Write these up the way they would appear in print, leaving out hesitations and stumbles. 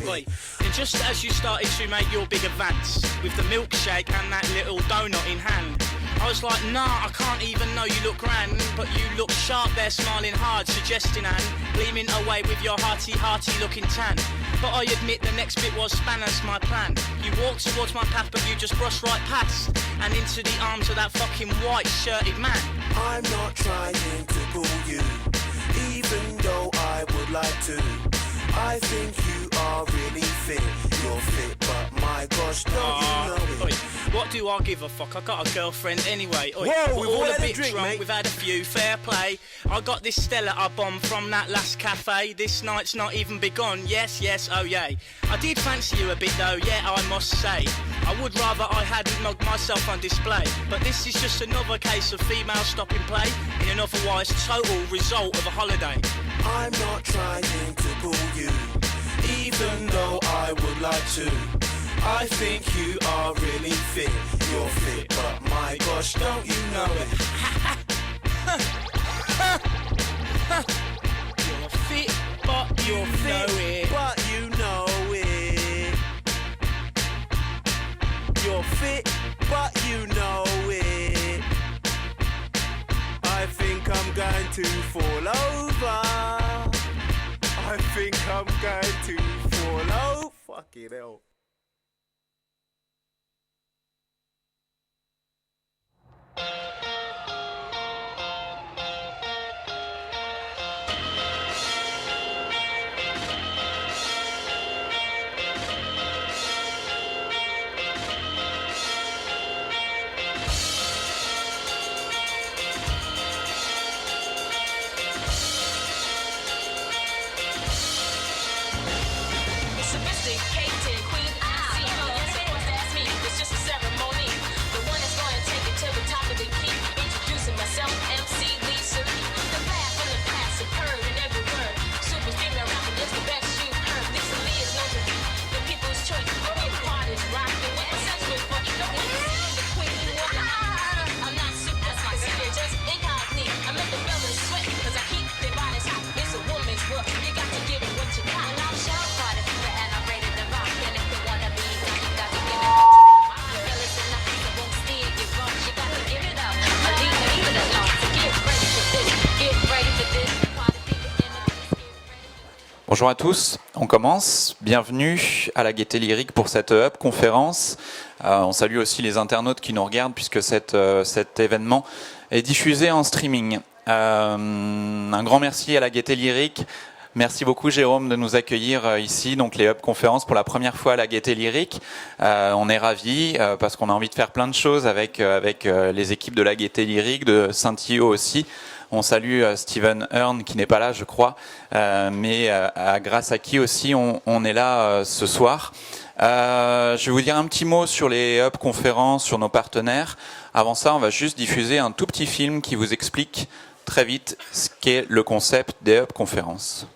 Oi. And just as you started to make your big advance with the milkshake and that little donut in hand, I was like, nah, I can't even know you look grand. But you look sharp there, smiling hard, suggesting and gleaming away with your hearty looking tan. But I admit the next bit was Spanish, my plan. You walked towards my path, but you just brushed right past and into the arms of that fucking white shirted man. I'm not trying to pull you, even though I would like to. I think you are really fit. You're fit, but my gosh, don't you know it? Oi. What do I give a fuck? I got a girlfriend anyway. Oi. Whoa, We're we've all all a had a bit drink, drunk, mate. we've had a few, fair play. I got this Stella I bombed from that last cafe. This night's not even begun, yes, oh yay. I did fancy you a bit though, yeah, I must say. I would rather I hadn't mugged myself on display. But this is just another case of female stopping play in an otherwise total result of a holiday. I'm not trying to pull you, even though I would like to. I think you are really fit. You're fit, but my gosh, don't you know it? You're fit, but you know it. But you know it. You're fit, but you know it. I think I'm going to fall over. I think I'm going to fall over. Fucking hell. Sophisticated queen, see how you're supposed to ask me. It's just a ceremony. The one that's going to take it to the top of the key. Introducing myself, MC Lisa. The laugh and the past, superb in every word. Super female rapping is the best you've heard. Lisa Lee is known to be the people's choice. Big parties rocking with the sensual funky. No one can see the queen walking. I'm not super, I'm just incognito. I make the fellas sweat because I keep their bodies hot. It's a woman's world. You got to give it what you got. And I'm sure party people and I'm ready to rock. And if you wanna be, you got to give it up. The fellas in the house won't steal your rush. You got to give it up. I leave it alone. So get ready for this. Get ready for this. Party people in the house, get ready. Bonjour à tous, on commence. Bienvenue à la Gaieté Lyrique pour cette Up conférence. On salue aussi les internautes qui nous regardent puisque cet événement est diffusé en streaming. Un grand merci à la Gaieté Lyrique. Merci beaucoup Jérôme de nous accueillir ici, donc les Up conférences pour la première fois à la Gaieté Lyrique. On est ravis parce qu'on a envie de faire plein de choses avec les équipes de la Gaieté Lyrique, de Saint-Thio aussi. On salue Steven Hearn qui n'est pas là je crois, mais grâce à qui aussi on est là ce soir. Je vais vous dire un petit mot sur les Up conférences, sur nos partenaires. Avant ça, on va juste diffuser un tout petit film qui vous explique très vite ce qu'est le concept des Up conférences.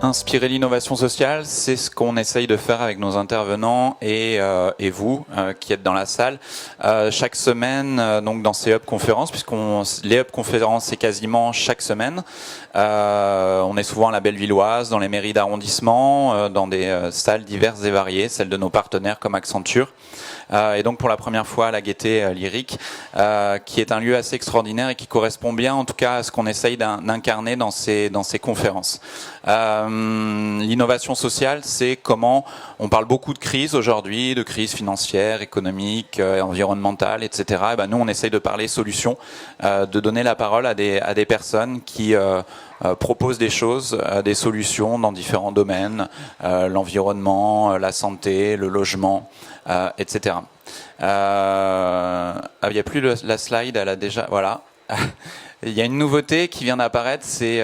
Inspirer l'innovation sociale, c'est ce qu'on essaye de faire avec nos intervenants et vous qui êtes dans la salle. Chaque semaine, donc dans ces hub conférences, les hub conférences c'est quasiment chaque semaine. On est souvent à la Bellevilloise, dans les mairies d'arrondissement, dans des salles diverses et variées, celles de nos partenaires comme Accenture. Et donc pour la première fois à la Gaîté Lyrique, qui est un lieu assez extraordinaire et qui correspond bien en tout cas à ce qu'on essaye d'incarner dans ces conférences. L'innovation sociale, c'est comment on parle beaucoup de crise aujourd'hui, de crise financière, économique, environnementale, etc. Et ben nous, on essaye de parler solutions, de donner la parole à des personnes qui proposent des choses, des solutions dans différents domaines, l'environnement, la santé, le logement, etc. Il n'y a plus la slide, elle a déjà... Voilà. Il y a une nouveauté qui vient d'apparaître, c'est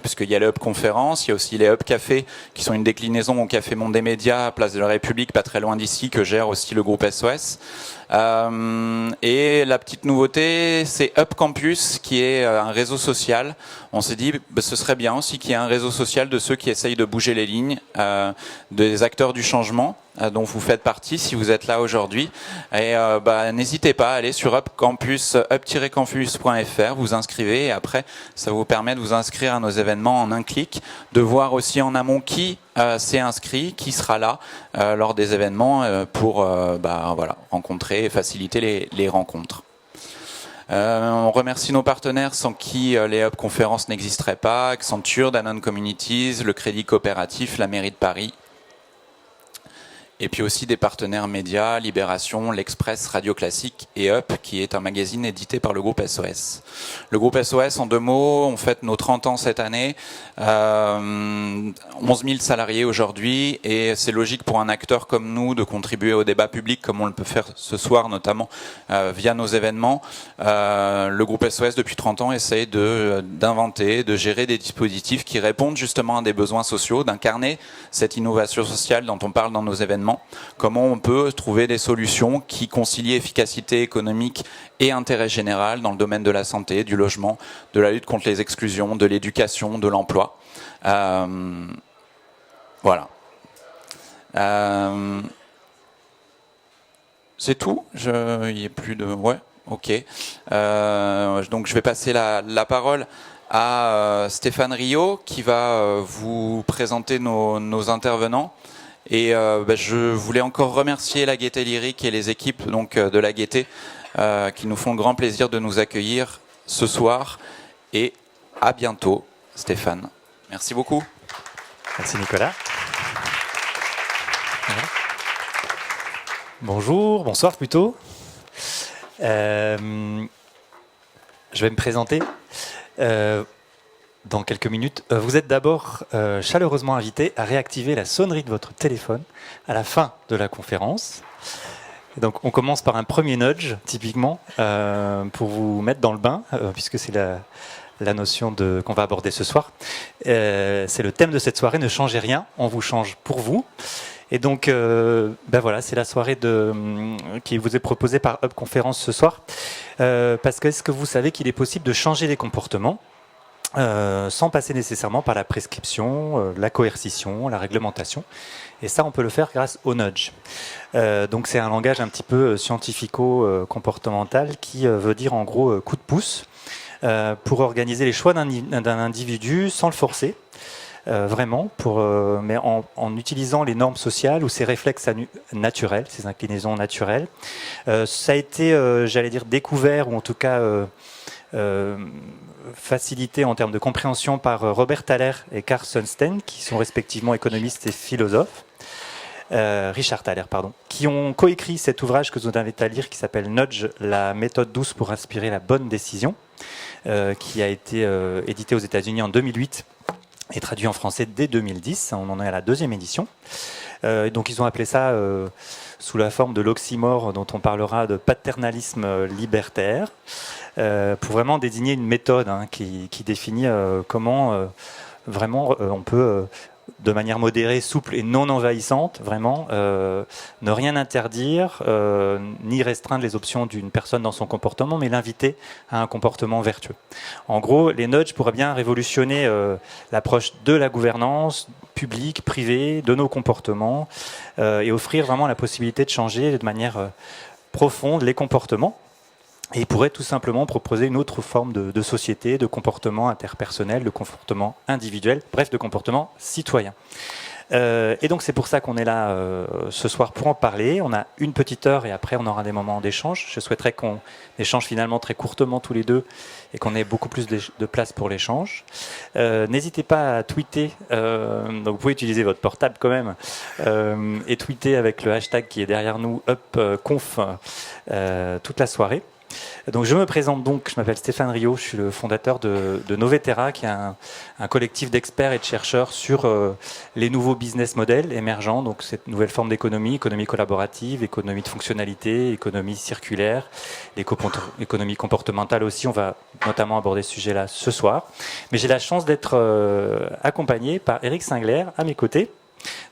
puisqu'il y a les hub conférences, il y a aussi les hub café qui sont une déclinaison au Café Monde des Médias, place de la République, pas très loin d'ici, que gère aussi le groupe SOS. Et la petite nouveauté, c'est Hub Campus, qui est un réseau social. On s'est dit, ce serait bien aussi qu'il y ait un réseau social de ceux qui essayent de bouger les lignes, des acteurs du changement, dont vous faites partie si vous êtes là aujourd'hui. Et n'hésitez pas à aller sur hub-campus.fr, vous inscrivez et après, ça vous permet de vous inscrire à nos événements en un clic, de voir aussi en amont qui s'est inscrit, qui sera là lors des événements pour rencontrer et faciliter les rencontres. On remercie nos partenaires sans qui les hub conférences n'existeraient pas, Accenture, Danone Communities, le Crédit Coopératif, la mairie de Paris. Et puis aussi des partenaires médias, Libération, L'Express, Radio Classique et Up, qui est un magazine édité par le groupe SOS. Le groupe SOS, en 2 mots, on fête nos 30 ans cette année, 11 000 salariés aujourd'hui, et c'est logique pour un acteur comme nous de contribuer au débat public, comme on le peut faire ce soir, notamment via nos événements. Le groupe SOS, depuis 30 ans, essaye d'inventer, de gérer des dispositifs qui répondent justement à des besoins sociaux, d'incarner cette innovation sociale dont on parle dans nos événements. Comment on peut trouver des solutions qui concilient efficacité économique et intérêt général dans le domaine de la santé, du logement, de la lutte contre les exclusions, de l'éducation, de l'emploi. Voilà. C'est tout. Il n'y a plus de... Ouais, ok. Donc je vais passer la parole à Stéphane Rio qui va vous présenter nos intervenants. Et je voulais encore remercier la Gaîté Lyrique et les équipes donc, de la Gaîté qui nous font le grand plaisir de nous accueillir ce soir. Et à bientôt, Stéphane. Merci beaucoup. Merci Nicolas. Bonjour, bonsoir plutôt. Je vais me présenter. Dans quelques minutes. Vous êtes d'abord chaleureusement invité à réactiver la sonnerie de votre téléphone à la fin de la conférence. Et donc on commence par un premier nudge, typiquement, pour vous mettre dans le bain, puisque c'est la notion qu'on va aborder ce soir. C'est le thème de cette soirée, ne changez rien, on vous change pour vous. Et donc, voilà, c'est la soirée qui vous est proposée par Hub Conférence ce soir. Parce que est-ce que vous savez qu'il est possible de changer les comportements sans passer nécessairement par la prescription, la coercition, la réglementation. Et ça, on peut le faire grâce au nudge. Donc c'est un langage un petit peu scientifico-comportemental qui veut dire en gros coup de pouce pour organiser les choix d'un individu sans le forcer. Vraiment, mais en utilisant les normes sociales ou ses réflexes naturels, ses inclinaisons naturelles. Ça a été, j'allais dire, découvert, ou en tout cas facilité en termes de compréhension par Robert Thaler et Carl Sunstein, qui sont respectivement économistes et philosophes, Richard Thaler, pardon, qui ont coécrit cet ouvrage que je vous invite à lire, qui s'appelle Nudge, la méthode douce pour inspirer la bonne décision, qui a été édité aux États-Unis en 2008 et traduit en français dès 2010. On en est à la 2e édition. Donc ils ont appelé ça, sous la forme de l'oxymore dont on parlera, de paternalisme libertaire, pour vraiment désigner une méthode qui définit comment vraiment on peut de manière modérée, souple et non envahissante, vraiment, ne rien interdire, ni restreindre les options d'une personne dans son comportement, mais l'inviter à un comportement vertueux. En gros, les nudges pourraient bien révolutionner l'approche de la gouvernance publique, privée, de nos comportements, et offrir vraiment la possibilité de changer de manière profonde les comportements. Et il pourrait tout simplement proposer une autre forme de société, de comportement interpersonnel, de comportement individuel, bref, de comportement citoyen. Et donc c'est pour ça qu'on est là ce soir pour en parler. On a une petite heure et après on aura des moments d'échange. Je souhaiterais qu'on échange finalement très courtement tous les deux et qu'on ait beaucoup plus de place pour l'échange. N'hésitez pas à tweeter, donc vous pouvez utiliser votre portable quand même, et tweeter avec le hashtag qui est derrière nous, UpConf, toute la soirée. Donc je me présente donc, je m'appelle Stéphane Rio, je suis le fondateur de Novetera, qui est un collectif d'experts et de chercheurs sur les nouveaux business models émergents, donc cette nouvelle forme d'économie, économie collaborative, économie de fonctionnalité, économie circulaire, économie comportementale aussi. On va notamment aborder ce sujet-là ce soir. Mais j'ai la chance d'être accompagné par Eric Singler à mes côtés.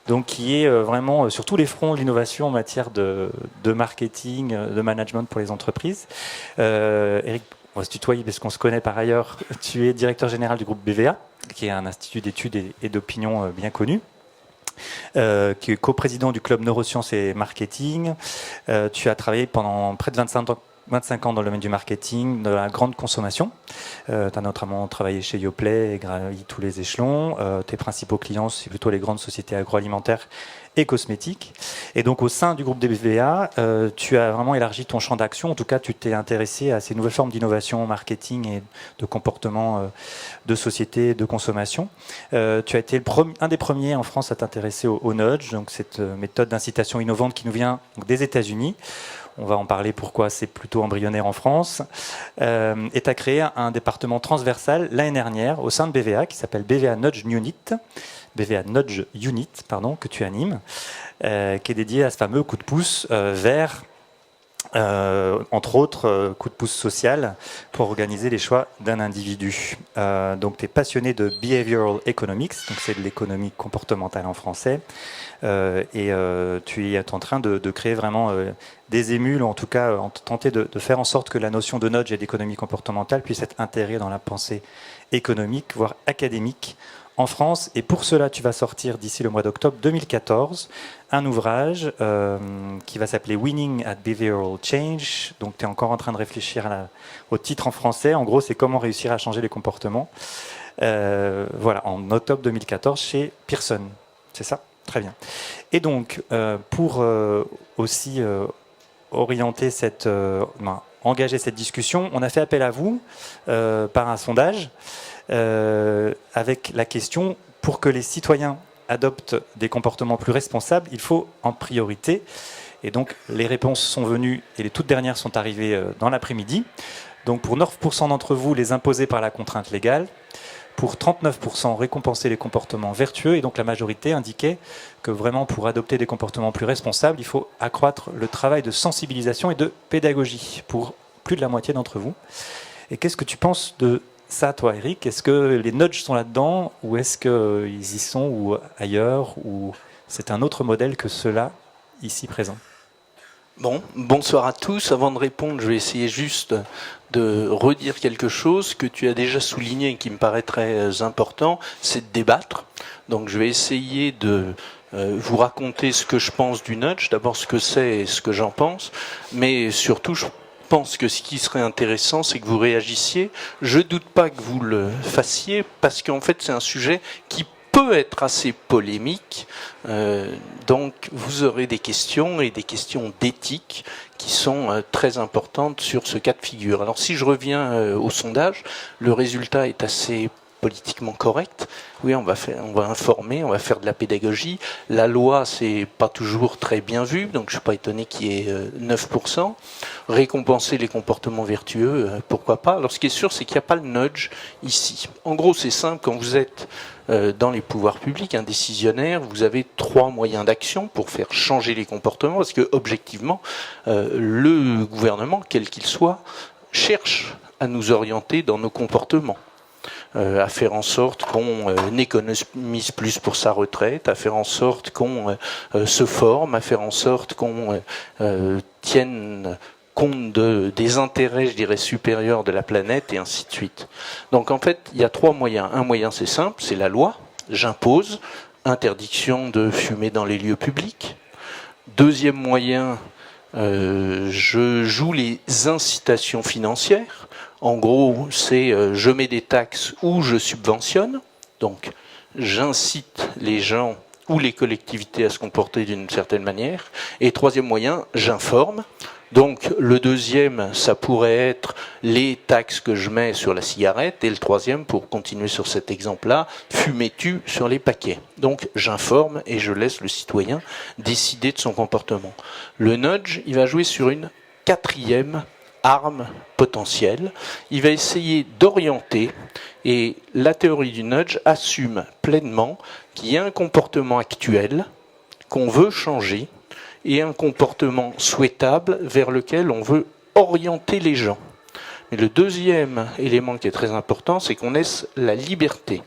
Donc, qui est vraiment sur tous les fronts de l'innovation en matière de marketing, de management pour les entreprises. Eric, on va se tutoyer parce qu'on se connaît par ailleurs. Tu es directeur général du groupe BVA, qui est un institut d'études et d'opinion bien connu. Qui est coprésident du club Neurosciences et Marketing. Tu as travaillé pendant près de 25 ans dans le domaine du marketing, de la grande consommation. Tu as notamment travaillé chez Yoplait et gravi tous les échelons. Tes principaux clients, c'est plutôt les grandes sociétés agroalimentaires et cosmétiques. Et donc au sein du groupe des BVA, tu as vraiment élargi ton champ d'action. En tout cas, tu t'es intéressé à ces nouvelles formes d'innovation, marketing et de comportement de société, de consommation. Tu as été un des premiers en France à t'intéresser au nudge, donc cette méthode d'incitation innovante qui nous vient donc des États-Unis. On va en parler pourquoi c'est plutôt embryonnaire en France. Et tu as créé un département transversal l'année dernière au sein de BVA qui s'appelle BVA Nudge Unit, que tu animes, qui est dédié à ce fameux coup de pouce vers, entre autres, coup de pouce social pour organiser les choix d'un individu. Donc tu es passionné de behavioral economics, donc c'est de l'économie comportementale en français, et tu es en train de créer vraiment des émules, ou en tout cas tenter de faire en sorte que la notion de nudge et d'économie comportementale puisse être intégrée dans la pensée économique, voire académique en France. Et pour cela, tu vas sortir d'ici le mois d'octobre 2014 un ouvrage qui va s'appeler Winning at Behavioral Change. Donc tu es encore en train de réfléchir au titre en français. En gros, c'est comment réussir à changer les comportements. Voilà, en octobre 2014 chez Pearson. C'est ça ? Très bien. Et donc, pour aussi orienter engager cette discussion, on a fait appel à vous par un sondage avec la question: pour que les citoyens adoptent des comportements plus responsables, il faut en priorité. Et donc les réponses sont venues et les toutes dernières sont arrivées dans l'après-midi. Donc pour 9% d'entre vous, les imposer par la contrainte légale. Pour 39%, récompenser les comportements vertueux. Et donc la majorité indiquait que vraiment pour adopter des comportements plus responsables, il faut accroître le travail de sensibilisation et de pédagogie pour plus de la moitié d'entre vous. Et qu'est-ce que tu penses de ça, toi, Eric? Est-ce que les nudges sont là-dedans, ou est-ce qu'ils y sont, ou ailleurs, ou c'est un autre modèle que ceux-là ici présents? Bon, bonsoir à tous. Avant de répondre, je vais essayer juste de redire quelque chose que tu as déjà souligné et qui me paraît très important, c'est de débattre. Donc je vais essayer de vous raconter ce que je pense du nudge, d'abord ce que c'est et ce que j'en pense, mais surtout je pense que ce qui serait intéressant, c'est que vous réagissiez. Je ne doute pas que vous le fassiez, parce qu'en fait c'est un sujet qui peut être assez polémique, donc vous aurez des questions et des questions d'éthique qui sont très importantes sur ce cas de figure. Alors si je reviens au sondage, le résultat est assez politiquement correct. Oui, on va informer, on va faire de la pédagogie. La loi, c'est pas toujours très bien vu, donc je suis pas étonné qu'il y ait 9%. Récompenser les comportements vertueux, pourquoi pas. Alors ce qui est sûr, c'est qu'il n'y a pas le nudge ici. En gros, c'est simple, quand vous êtes dans les pouvoirs publics, un décisionnaire, vous avez 3 moyens d'action pour faire changer les comportements, parce que objectivement, le gouvernement, quel qu'il soit, cherche à nous orienter dans nos comportements. à faire en sorte qu'on économise plus pour sa retraite, à faire en sorte qu'on se forme, à faire en sorte qu'on tienne compte des intérêts, je dirais, supérieurs de la planète, et ainsi de suite. Donc en fait, il y a 3 moyens. Un moyen, c'est simple, c'est la loi. J'impose interdiction de fumer dans les lieux publics. Deuxième moyen, je joue les incitations financières. En gros, c'est je mets des taxes ou je subventionne. Donc, j'incite les gens ou les collectivités à se comporter d'une certaine manière. Et troisième moyen, j'informe. Donc, le deuxième, ça pourrait être les taxes que je mets sur la cigarette. Et le troisième, pour continuer sur cet exemple-là, fumez-tu sur les paquets. Donc, j'informe et je laisse le citoyen décider de son comportement. Le nudge, il va jouer sur une 4e arme potentielle. Il va essayer d'orienter, et la théorie du nudge assume pleinement qu'il y a un comportement actuel qu'on veut changer et un comportement souhaitable vers lequel on veut orienter les gens. Mais le deuxième élément qui est très important, c'est qu'on laisse la liberté.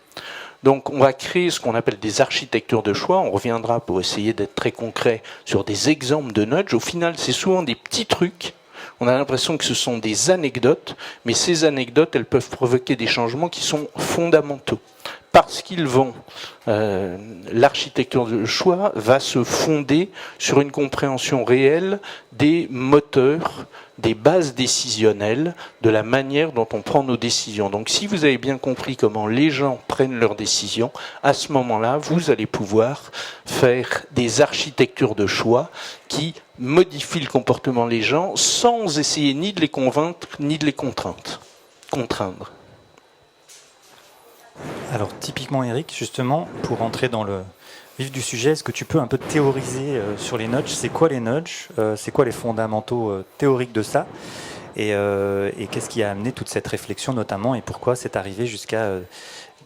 Donc on va créer ce qu'on appelle des architectures de choix. On reviendra pour essayer d'être très concret sur des exemples de nudge. Au final, c'est souvent des petits trucs. On a l'impression que ce sont des anecdotes, mais ces anecdotes, elles peuvent provoquer des changements qui sont fondamentaux. Parce qu'ils vont, l'architecture de choix va se fonder sur une compréhension réelle des moteurs, des bases décisionnelles, de la manière dont on prend nos décisions. Donc si vous avez bien compris comment les gens prennent leurs décisions, à ce moment-là, vous allez pouvoir faire des architectures de choix qui modifient le comportement des gens sans essayer ni de les convaincre, ni de les contraindre. Alors typiquement Eric, justement, pour entrer dans le vif du sujet, est-ce que tu peux un peu théoriser sur les nudges? C'est quoi les nudges? C'est quoi les fondamentaux théoriques de ça? Et qu'est-ce qui a amené toute cette réflexion notamment, et pourquoi c'est arrivé jusqu'à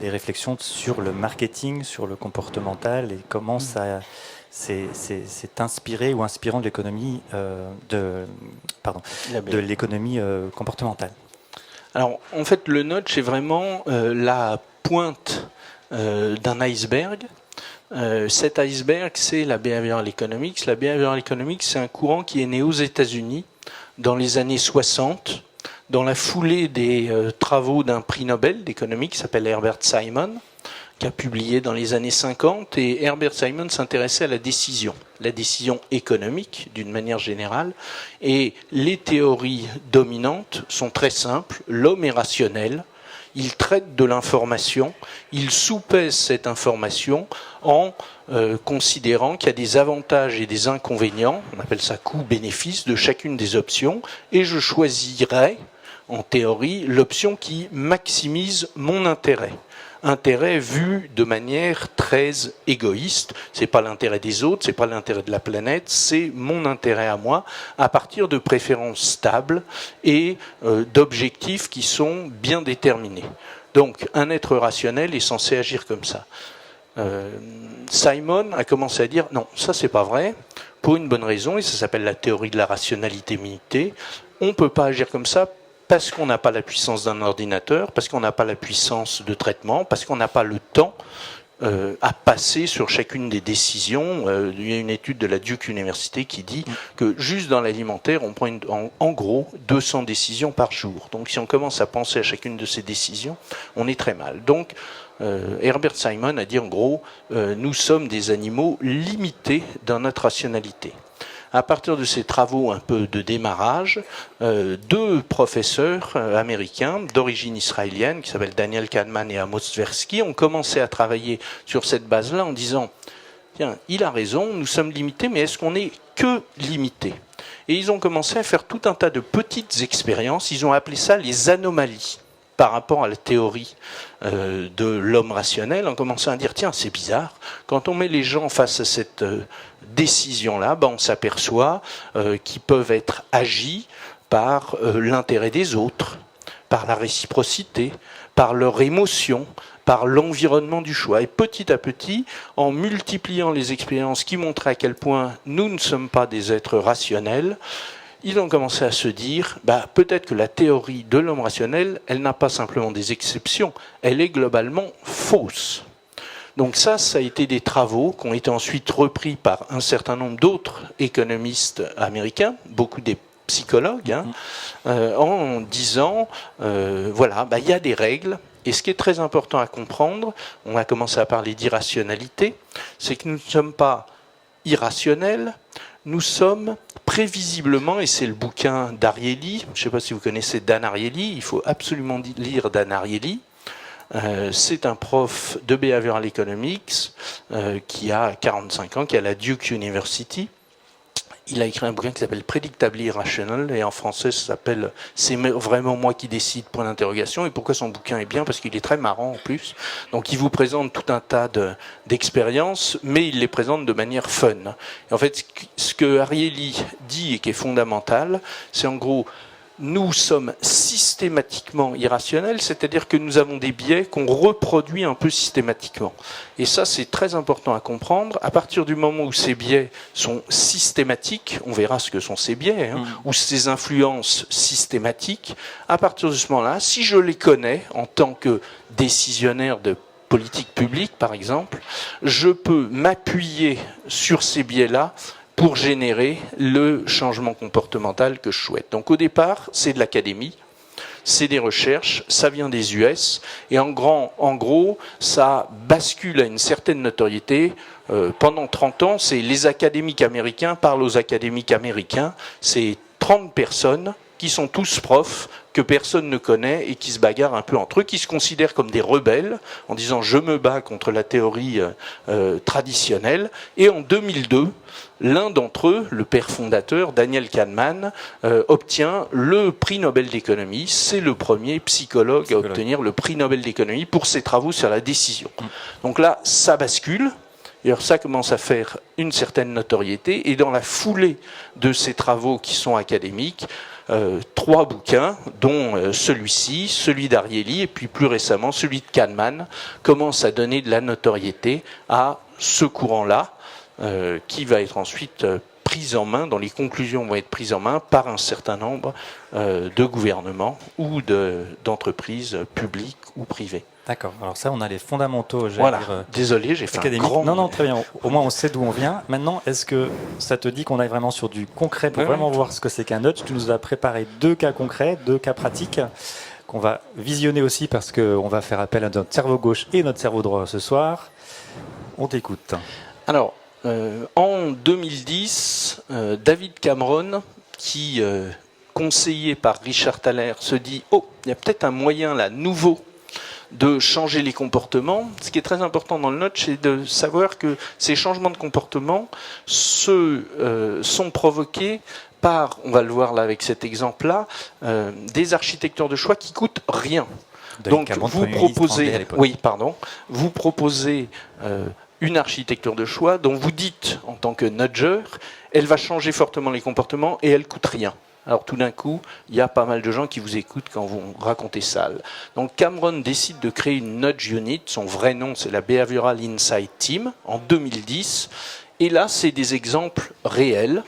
des réflexions sur le marketing, sur le comportemental, et comment ça c'est inspiré ou inspirant de l'économie de l'économie comportementale? Alors en fait le nudge c'est vraiment la pointe d'un iceberg. Cet iceberg, c'est la behavioral economics. La behavioral economics, c'est un courant qui est né aux États-Unis dans les années 60, dans la foulée des travaux d'un prix Nobel d'économie qui s'appelle Herbert Simon, qui a publié dans les années 50. Et Herbert Simon s'intéressait à la décision économique d'une manière générale. Et les théories dominantes sont très simples. L'homme est rationnel. Il traite de l'information, il soupèse cette information en considérant qu'il y a des avantages et des inconvénients, on appelle ça coût-bénéfice, de chacune des options, et je choisirai, en théorie, l'option qui maximise mon intérêt. Intérêt vu de manière très égoïste. C'est pas l'intérêt des autres, c'est pas l'intérêt de la planète, c'est mon intérêt à moi, à partir de préférences stables et d'objectifs qui sont bien déterminés. Donc, un être rationnel est censé agir comme ça. Simon a commencé à dire non, ça c'est pas vrai, pour une bonne raison, et ça s'appelle la théorie de la rationalité limitée. On peut pas agir comme ça parce qu'on n'a pas la puissance d'un ordinateur, parce qu'on n'a pas la puissance de traitement, parce qu'on n'a pas le temps à passer sur chacune des décisions. Il y a une étude de la Duke University qui dit que juste dans l'alimentaire, on prend en gros 200 décisions par jour. Donc si on commence à penser à chacune de ces décisions, on est très mal. Donc Herbert Simon a dit en gros, nous sommes des animaux limités dans notre rationalité. À partir de ces travaux un peu de démarrage, 2 professeurs américains d'origine israélienne, qui s'appellent Daniel Kahneman et Amos Tversky, ont commencé à travailler sur cette base-là en disant « Tiens, il a raison, nous sommes limités, mais est-ce qu'on n'est que limités ?» Et ils ont commencé à faire tout un tas de petites expériences, ils ont appelé ça les anomalies par rapport à la théorie de l'homme rationnel, en commençant à dire « Tiens, c'est bizarre, quand on met les gens face à cette décision-là, on s'aperçoit qu'ils peuvent être agis par l'intérêt des autres, par la réciprocité, par leur émotion, par l'environnement du choix. Et petit à petit, en multipliant les expériences qui montraient à quel point nous ne sommes pas des êtres rationnels, ils ont commencé à se dire, peut-être que la théorie de l'homme rationnel, elle n'a pas simplement des exceptions, elle est globalement fausse. Donc ça a été des travaux qui ont été ensuite repris par un certain nombre d'autres économistes américains, beaucoup des psychologues, en disant, il y a des règles. Et ce qui est très important à comprendre, on a commencé à parler d'irrationalité, c'est que nous ne sommes pas irrationnels, nous sommes prévisiblement, et c'est le bouquin d'Ariely, je ne sais pas si vous connaissez Dan Ariely, il faut absolument lire Dan Ariely. C'est un prof de Behavioral Economics qui a 45 ans, qui est à la Duke University. Il a écrit un bouquin qui s'appelle Predictably Irrational, et en français ça s'appelle C'est vraiment moi qui décide, point d'interrogation. Et pourquoi son bouquin est bien? Parce qu'il est très marrant en plus. Donc il vous présente tout un tas d'expériences, mais il les présente de manière fun. Et en fait, ce que Ariely dit et qui est fondamental, c'est en gros, nous sommes systématiquement irrationnels, c'est-à-dire que nous avons des biais qu'on reproduit un peu systématiquement. Et ça, c'est très important à comprendre. À partir du moment où ces biais sont systématiques, on verra ce que sont ces biais, ou ces influences systématiques, à partir de ce moment-là, si je les connais en tant que décisionnaire de politique publique, par exemple, je peux m'appuyer sur ces biais-là pour générer le changement comportemental que je souhaite. Donc au départ, c'est de l'académie, c'est des recherches, ça vient des US, et en gros, ça bascule à une certaine notoriété. Pendant 30 ans, c'est les académiques américains parlent aux académiques américains, c'est 30 personnes qui sont tous profs, que personne ne connaît et qui se bagarrent un peu entre eux, qui se considèrent comme des rebelles, en disant « je me bats contre la théorie traditionnelle ». Et en 2002, l'un d'entre eux, le père fondateur, Daniel Kahneman, obtient le prix Nobel d'économie. C'est le premier psychologue à obtenir le prix Nobel d'économie pour ses travaux sur la décision. Donc là, ça bascule. Et alors ça commence à faire une certaine notoriété. Et dans la foulée de ces travaux qui sont académiques, 3 bouquins, dont celui-ci, celui d'Ariely, et puis plus récemment celui de Kahneman, commencent à donner de la notoriété à ce courant-là, qui va être ensuite pris en main, dont les conclusions vont être prises en main par un certain nombre de gouvernements ou d'entreprises publiques ou privées. D'accord. Alors ça, on a les fondamentaux. Voilà. Désolé, j'ai fait académique. un grand... Non, très bien. Au moins, on sait d'où on vient. Maintenant, est-ce que ça te dit qu'on aille vraiment sur du concret pour vraiment voir ce que c'est qu'un nudge? Tu nous as préparé 2 cas concrets, 2 cas pratiques qu'on va visionner aussi parce qu'on va faire appel à notre cerveau gauche et notre cerveau droit ce soir. On t'écoute. Alors, en 2010, David Cameron, qui, conseillé par Richard Thaler, se dit « Oh, il y a peut-être un moyen là, nouveau, de changer les comportements ». Ce qui est très important dans le nudge, c'est de savoir que ces changements de comportement sont provoqués par, on va le voir là avec cet exemple-là, des architectures de choix qui coûtent rien. Donc vous proposez une architecture de choix dont vous dites en tant que nudger, elle va changer fortement les comportements et elle coûte rien. Alors tout d'un coup, il y a pas mal de gens qui vous écoutent quand vous racontez ça. Donc Cameron décide de créer une Nudge Unit, son vrai nom c'est la Behavioral Insight Team, en 2010. Et là, c'est des exemples réels.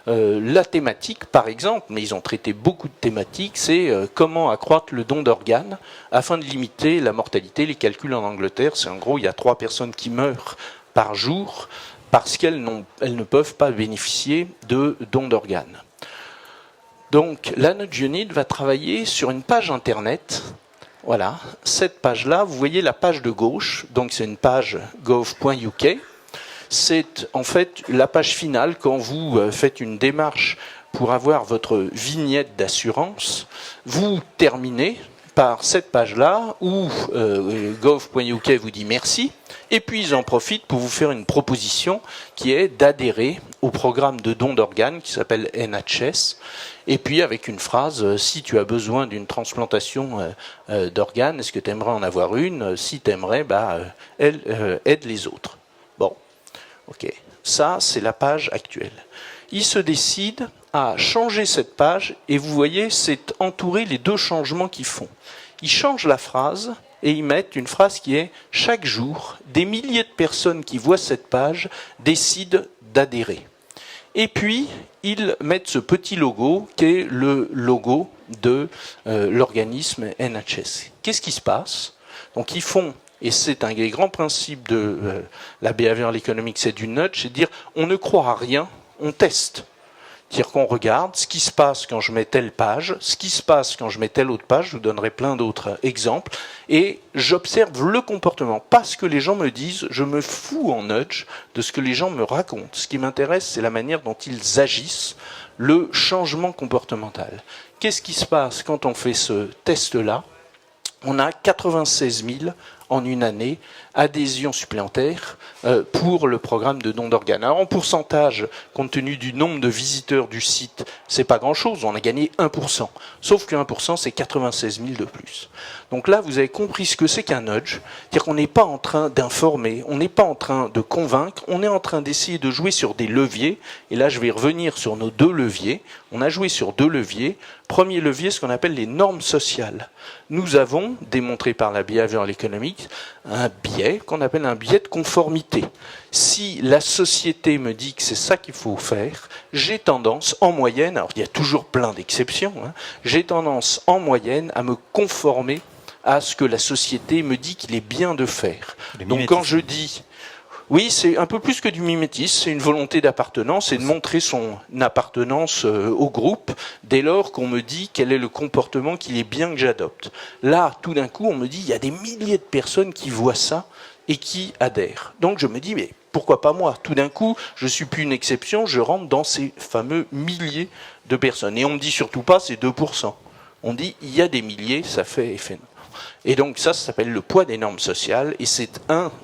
La thématique, par exemple, mais ils ont traité beaucoup de thématiques, c'est comment accroître le don d'organes afin de limiter la mortalité. Les calculs en Angleterre, c'est en gros, il y a 3 personnes qui meurent par jour parce qu'elles ne peuvent pas bénéficier de dons d'organes. Donc, la Nudge Unit va travailler sur une page internet. Voilà, cette page-là, vous voyez la page de gauche, donc c'est une page gov.uk. C'est en fait la page finale quand vous faites une démarche pour avoir votre vignette d'assurance. Vous terminez par cette page-là où gov.uk vous dit merci. Et puis ils en profitent pour vous faire une proposition qui est d'adhérer au programme de don d'organes qui s'appelle NHS. Et puis avec une phrase, si tu as besoin d'une transplantation d'organes, est-ce que tu aimerais en avoir une? Si tu aimerais, aide les autres. Bon, ok. Ça, c'est la page actuelle. Ils se décident à changer cette page et vous voyez, c'est entouré les 2 changements qu'ils font. Ils changent la phrase et ils mettent une phrase qui est « Chaque jour, des milliers de personnes qui voient cette page décident d'adhérer ». Et puis, ils mettent ce petit logo qui est le logo de l'organisme NHS. Qu'est-ce qui se passe? Donc ils font, et c'est un des grands principes de la behavioral economics, c'est du nudge, c'est de dire on ne croit à rien, on teste. C'est-à-dire qu'on regarde ce qui se passe quand je mets telle page, ce qui se passe quand je mets telle autre page, je vous donnerai plein d'autres exemples, et j'observe le comportement. Pas ce que les gens me disent, je me fous en nudge de ce que les gens me racontent. Ce qui m'intéresse, c'est la manière dont ils agissent, le changement comportemental. Qu'est-ce qui se passe quand on fait ce test-là? On a 96 000 en une année adhésions supplémentaires pour le programme de don d'organes. Alors en pourcentage, compte tenu du nombre de visiteurs du site, c'est pas grand-chose, on a gagné 1%. Sauf que 1%, c'est 96 000 de plus. Donc là, vous avez compris ce que c'est qu'un nudge, c'est-à-dire qu'on n'est pas en train d'informer, on n'est pas en train de convaincre, on est en train d'essayer de jouer sur des leviers, et là je vais revenir sur nos deux leviers. On a joué sur deux leviers. Premier levier, ce qu'on appelle les normes sociales. Nous avons, démontré par la behavioral economics, un biais qu'on appelle un biais de conformité. Si la société me dit que c'est ça qu'il faut faire, j'ai tendance, en moyenne, alors il y a toujours plein d'exceptions, j'ai tendance, en moyenne, à me conformer à ce que la société me dit qu'il est bien de faire. Donc quand je dis... Oui, c'est un peu plus que du mimétisme, c'est une volonté d'appartenance et de montrer son appartenance au groupe dès lors qu'on me dit quel est le comportement qu'il est bien que j'adopte. Là, tout d'un coup, on me dit il y a des milliers de personnes qui voient ça et qui adhèrent. Donc je me dis mais pourquoi pas moi? Tout d'un coup, je suis plus une exception, je rentre dans ces fameux milliers de personnes. Et on me dit surtout pas c'est 2%. On dit il y a des milliers, ça fait effet. Et donc ça s'appelle le poids des normes sociales, et c'est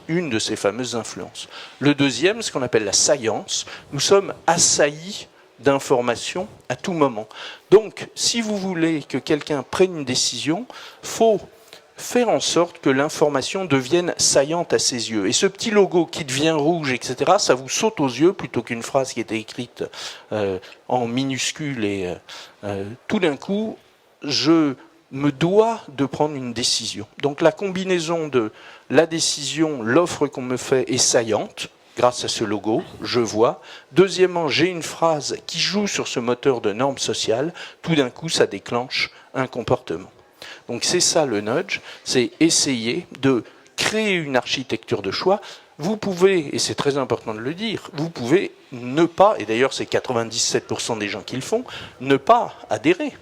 une de ces fameuses influences. Le deuxième, ce qu'on appelle la science, nous sommes assaillis d'informations à tout moment. Donc, si vous voulez que quelqu'un prenne une décision, faut faire en sorte que l'information devienne saillante à ses yeux. Et ce petit logo qui devient rouge, etc., ça vous saute aux yeux plutôt qu'une phrase qui était écrite en minuscule. Et tout d'un coup, je me doit de prendre une décision. Donc la combinaison de la décision, l'offre qu'on me fait est saillante, grâce à ce logo, je vois. Deuxièmement, j'ai une phrase qui joue sur ce moteur de normes sociales, tout d'un coup ça déclenche un comportement. Donc c'est ça le nudge, c'est essayer de créer une architecture de choix. Vous pouvez, et c'est très important de le dire, vous pouvez ne pas, et d'ailleurs c'est 97% des gens qui le font, ne pas adhérer.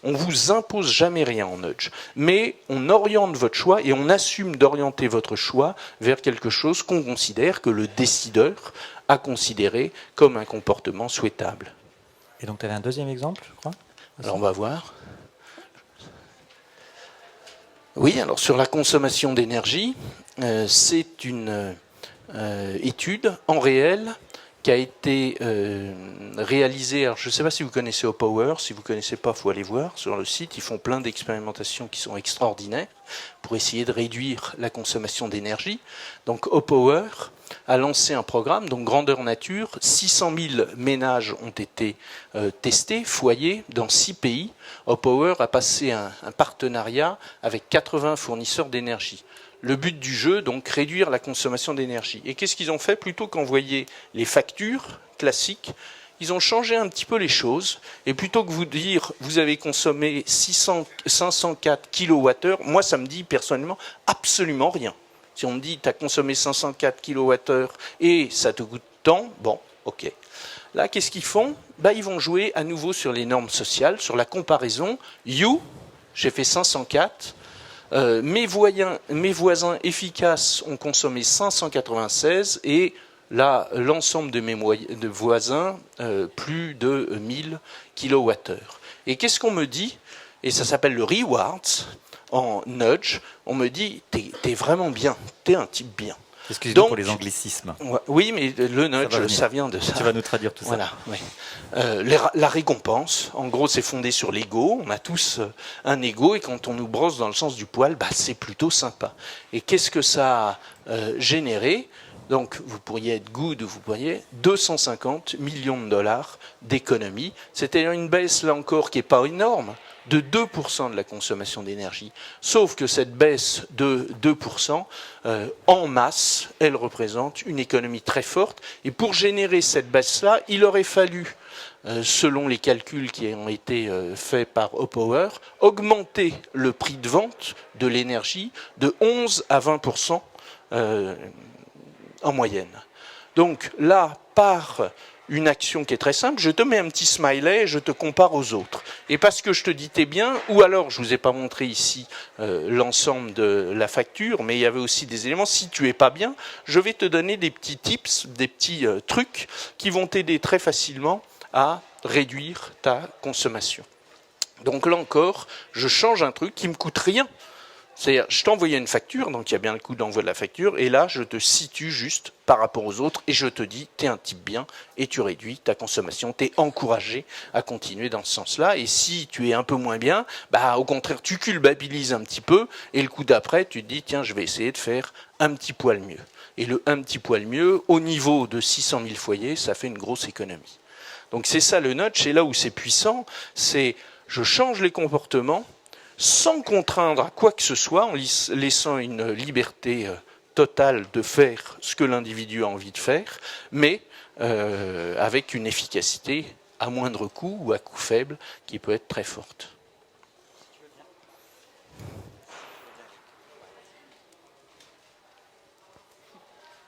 On ne vous impose jamais rien en nudge, mais on oriente votre choix et on assume d'orienter votre choix vers quelque chose qu'on considère que le décideur a considéré comme un comportement souhaitable. Et donc tu avais un deuxième exemple, je crois? Alors on va voir. Oui, alors sur la consommation d'énergie, c'est une étude en réel qui a été réalisé. Alors je ne sais pas si vous connaissez Opower, si vous ne connaissez pas, il faut aller voir sur le site, ils font plein d'expérimentations qui sont extraordinaires pour essayer de réduire la consommation d'énergie. Donc Opower a lancé un programme, donc grandeur nature, 600 000 ménages ont été testés, foyers, dans 6 pays. Opower a passé un partenariat avec 80 fournisseurs d'énergie. Le but du jeu, donc, réduire la consommation d'énergie. Et qu'est-ce qu'ils ont fait? Plutôt qu'envoyer les factures classiques, ils ont changé un petit peu les choses. Et plutôt que vous dire, vous avez consommé 504 kWh, moi, ça me dit personnellement absolument rien. Si on me dit, tu as consommé 504 kWh et ça te coûte tant, bon, ok. Là, qu'est-ce qu'ils font? Ils vont jouer à nouveau sur les normes sociales, sur la comparaison. J'ai fait 504. Mes voisins efficaces ont consommé 596 et là, l'ensemble de mes voisins, plus de 1000 kWh. Et qu'est-ce qu'on me dit? Et ça s'appelle le rewards en nudge. On me dit, t'es vraiment bien, t'es un type bien. Excusez-moi pour les anglicismes. Oui, mais le nudge, ça vient de ça. Tu vas nous traduire tout ça. Voilà, oui. La récompense, en gros, c'est fondé sur l'ego. On a tous un ego et quand on nous brosse dans le sens du poil, c'est plutôt sympa. Et qu'est-ce que ça a généré? Donc, vous pourriez être good, vous pourriez 250 millions de dollars d'économie. C'était une baisse, là encore, qui n'est pas énorme. de 2% de la consommation d'énergie. Sauf que cette baisse de 2%, en masse, elle représente une économie très forte. Et pour générer cette baisse-là, il aurait fallu, selon les calculs qui ont été faits par Opower, augmenter le prix de vente de l'énergie de 11 à 20% en moyenne. Donc là, par une action qui est très simple, je te mets un petit smiley et je te compare aux autres. Et parce que je te dis t'es bien, ou alors je vous ai pas montré ici l'ensemble de la facture, mais il y avait aussi des éléments, si tu es pas bien, je vais te donner des petits tips, des petits trucs qui vont t'aider très facilement à réduire ta consommation. Donc là encore, je change un truc qui me coûte rien. C'est-à-dire, je t'envoyais une facture, donc il y a bien le coût d'envoi de la facture, et là, je te situe juste par rapport aux autres, et je te dis, tu es un type bien, et tu réduis ta consommation, tu es encouragé à continuer dans ce sens-là, et si tu es un peu moins bien, bah, au contraire, tu culpabilises un petit peu, et le coup d'après, tu te dis, tiens, je vais essayer de faire un petit poil mieux. Et le un petit poil mieux, au niveau de 600 000 foyers, ça fait une grosse économie. Donc c'est ça le nudge, et là où c'est puissant, c'est je change les comportements, sans contraindre à quoi que ce soit, en laissant une liberté totale de faire ce que l'individu a envie de faire, mais avec une efficacité à moindre coût ou à coût faible qui peut être très forte.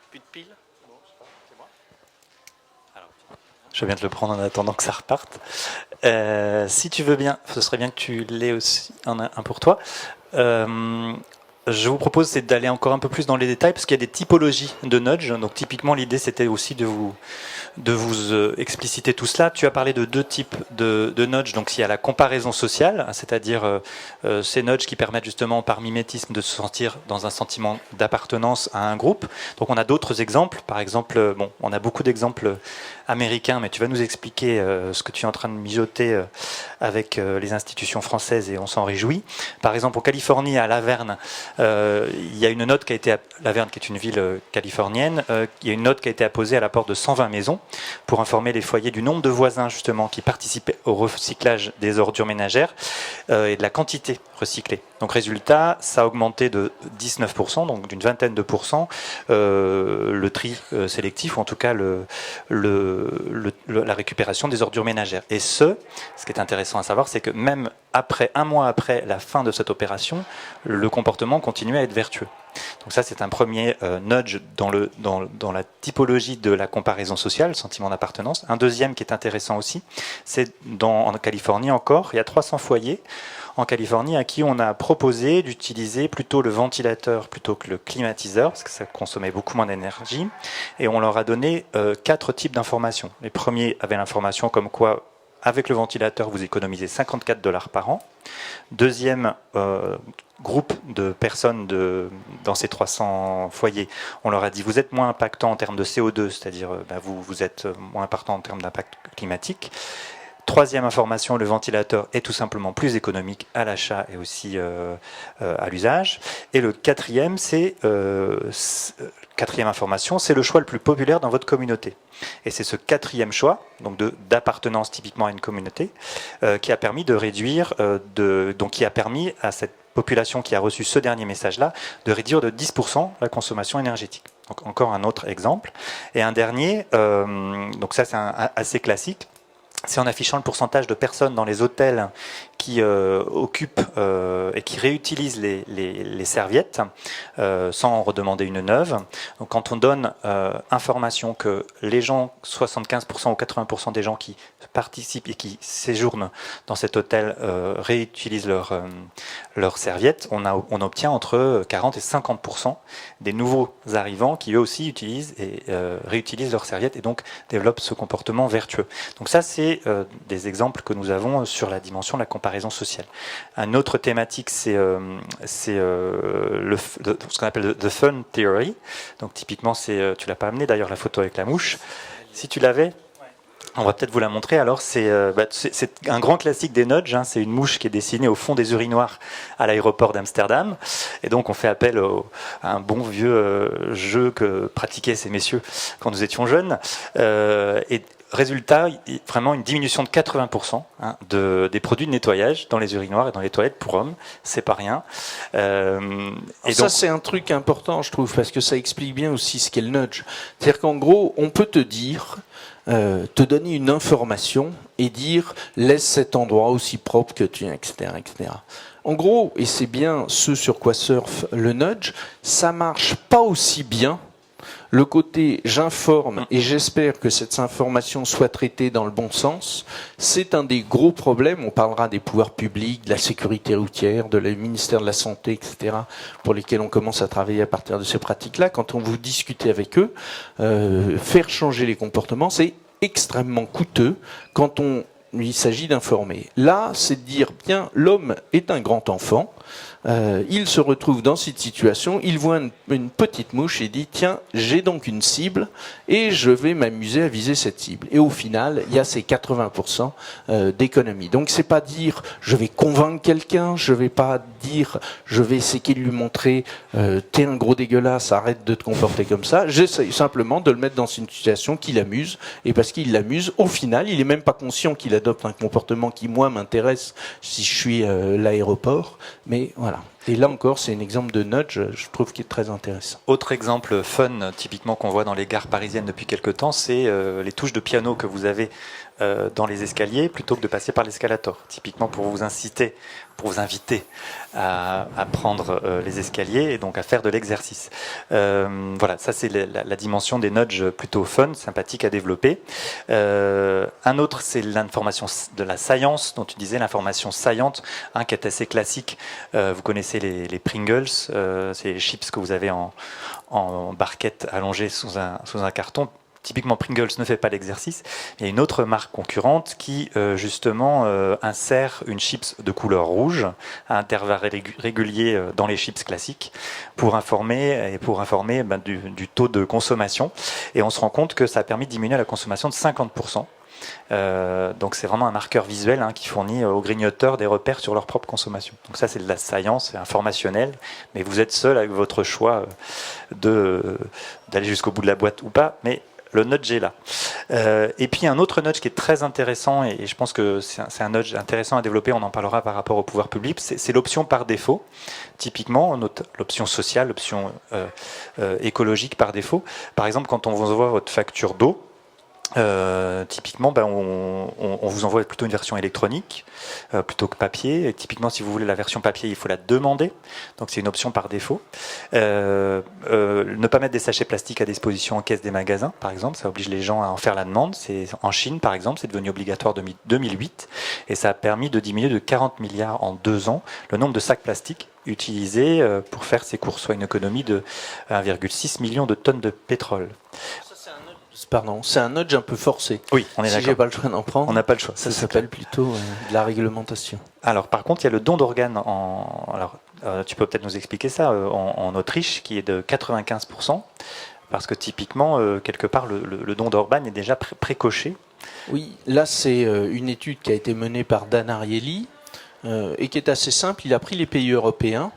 Plus de piles ? Je viens de le prendre en attendant que ça reparte. Si tu veux bien, ce serait bien que tu l'aies aussi un pour toi. Je vous propose d'aller encore un peu plus dans les détails parce qu'il y a des typologies de nudge. Donc typiquement l'idée c'était aussi de vous expliciter tout cela. Tu as parlé de deux types de nudge. Donc il y a la comparaison sociale, c'est-à-dire ces nudges qui permettent justement par mimétisme de se sentir dans un sentiment d'appartenance à un groupe. Donc on a d'autres exemples. Par exemple, bon, on a beaucoup d'exemples américain, mais tu vas nous expliquer ce que tu es en train de mijoter avec les institutions françaises et on s'en réjouit. Par exemple, en Californie, à La Verne, il y a une note qui a été, La Verne qui est une ville californienne, il y a une note qui a été apposée à la porte de 120 maisons pour informer les foyers du nombre de voisins justement qui participaient au recyclage des ordures ménagères et de la quantité recyclée. Donc résultat, ça a augmenté de 19%, donc d'une vingtaine de pourcents, le tri sélectif, ou en tout cas la récupération des ordures ménagères. Et ce qui est intéressant à savoir, c'est que même un mois après la fin de cette opération, le comportement continuait à être vertueux. Donc ça, c'est un premier nudge dans la typologie de la comparaison sociale, le sentiment d'appartenance. Un deuxième qui est intéressant aussi, c'est en Californie encore, il y a 300 foyers en Californie à qui on a proposé d'utiliser plutôt le ventilateur plutôt que le climatiseur, parce que ça consommait beaucoup moins d'énergie, et on leur a donné 4 types d'informations. Les premiers avaient l'information comme quoi, avec le ventilateur, vous économisez $54 par an. Deuxième groupe de personnes dans ces 300 foyers, on leur a dit vous êtes moins impactant en termes de CO2, c'est-à-dire vous êtes moins impactant en termes d'impact climatique. Troisième information, le ventilateur est tout simplement plus économique à l'achat et aussi à l'usage. Et le quatrième information, c'est le choix le plus populaire dans votre communauté. Et c'est ce quatrième choix, donc d'appartenance typiquement à une communauté, qui a permis de réduire, donc qui a permis à cette population qui a reçu ce dernier message-là de réduire de 10% la consommation énergétique. Donc encore un autre exemple. Et un dernier, donc ça c'est assez classique, c'est en affichant le pourcentage de personnes dans les hôtels qui occupent et qui réutilisent les serviettes sans en redemander une neuve. Donc quand on donne information que les gens, 75% ou 80% des gens qui participent et qui séjournent dans cet hôtel réutilisent leurs serviettes, on obtient entre 40 et 50% des nouveaux arrivants qui eux aussi utilisent et réutilisent leurs serviettes et donc développent ce comportement vertueux. Donc ça c'est des exemples que nous avons sur la dimension de la comparaison sociale. Une autre thématique, c'est ce qu'on appelle the fun theory. Donc typiquement, tu l'as pas amené d'ailleurs la photo avec la mouche. Si tu l'avais, on va peut-être vous la montrer. Alors c'est un grand classique des nudges. Hein. C'est une mouche qui est dessinée au fond des urinoirs à l'aéroport d'Amsterdam. Et donc on fait appel à un bon vieux jeu que pratiquaient ces messieurs quand nous étions jeunes. Et résultat, vraiment une diminution de 80% des produits de nettoyage dans les urinoirs et dans les toilettes pour hommes. C'est pas rien. Et ça, c'est un truc important, je trouve, parce que ça explique bien aussi ce qu'est le nudge. C'est-à-dire qu'en gros, on peut te dire, te donner une information et dire laisse cet endroit aussi propre que tu es, etc., etc. En gros, et c'est bien ce sur quoi surfe le nudge, ça marche pas aussi bien. Le côté j'informe et j'espère que cette information soit traitée dans le bon sens, c'est un des gros problèmes. On parlera des pouvoirs publics, de la sécurité routière, de le ministère de la Santé, etc., pour lesquels on commence à travailler à partir de ces pratiques-là. Quand on vous discutez avec eux, faire changer les comportements, c'est extrêmement coûteux quand il s'agit d'informer. Là, c'est de dire, bien, l'homme est un grand enfant, il se retrouve dans cette situation, il voit une petite mouche et dit tiens, j'ai donc une cible et je vais m'amuser à viser cette cible. Et au final, il y a ces 80% d'économie. Donc c'est pas dire je vais convaincre quelqu'un, je vais pas dire je vais essayer de lui montrer t'es un gros dégueulasse, arrête de te comporter comme ça. J'essaie simplement de le mettre dans une situation qui l'amuse, et parce qu'il l'amuse, au final, il est même pas conscient qu'il adopte un comportement qui moi m'intéresse si je suis l'aéroport, mais voilà. Et là encore, c'est un exemple de nudge, je trouve, qui est très intéressant. Autre exemple fun, typiquement qu'on voit dans les gares parisiennes depuis quelques temps, c'est les touches de piano que vous avez dans les escaliers plutôt que de passer par l'escalator. Typiquement pour vous inciter, pour vous inviter à prendre les escaliers et donc à faire de l'exercice. Voilà, ça c'est la dimension des nudges plutôt fun, sympathique à développer. Un autre, c'est l'information de la science, dont tu disais, l'information saillante, qui est assez classique. Vous connaissez les Pringles, c'est les chips que vous avez en barquette allongée sous un carton. Typiquement, Pringles ne fait pas l'exercice. Il y a une autre marque concurrente qui, justement, insère une chips de couleur rouge à intervalles réguliers dans les chips classiques pour informer du taux de consommation. Et on se rend compte que ça a permis de diminuer la consommation de 50%. Donc c'est vraiment un marqueur visuel qui fournit aux grignoteurs des repères sur leur propre consommation. Donc ça c'est de la science informationnelle, mais vous êtes seul avec votre choix d'aller jusqu'au bout de la boîte ou pas, mais le nudge est là. Et puis un autre nudge qui est très intéressant, et je pense que c'est un nudge intéressant à développer, on en parlera par rapport au pouvoir public, c'est l'option par défaut. Typiquement, l'option sociale, l'option écologique par défaut. Par exemple, quand on vous envoie votre facture d'eau, typiquement, on vous envoie plutôt une version électronique plutôt que papier. Et typiquement, si vous voulez la version papier, il faut la demander. Donc, c'est une option par défaut. Ne pas mettre des sachets plastiques à disposition en caisse des magasins, par exemple, ça oblige les gens à en faire la demande. C'est en Chine, par exemple, c'est devenu obligatoire en 2008, et ça a permis de diminuer de 40 milliards en 2 ans le nombre de sacs plastiques utilisés pour faire ces courses, soit une économie de 1,6 million de tonnes de pétrole. Pardon, c'est un nudge un peu forcé. Oui, on est d'accord. Si j'ai pas le choix d'en prendre, on n'a pas le choix. Ça s'appelle plutôt de la réglementation. Alors, par contre, il y a le don d'organes. Tu peux peut-être nous expliquer ça en Autriche, qui est de 95%, parce que typiquement, quelque part, le don d'organes est déjà précoché. Oui, là, c'est une étude qui a été menée par Dan Ariely et qui est assez simple. Il a pris les pays européens.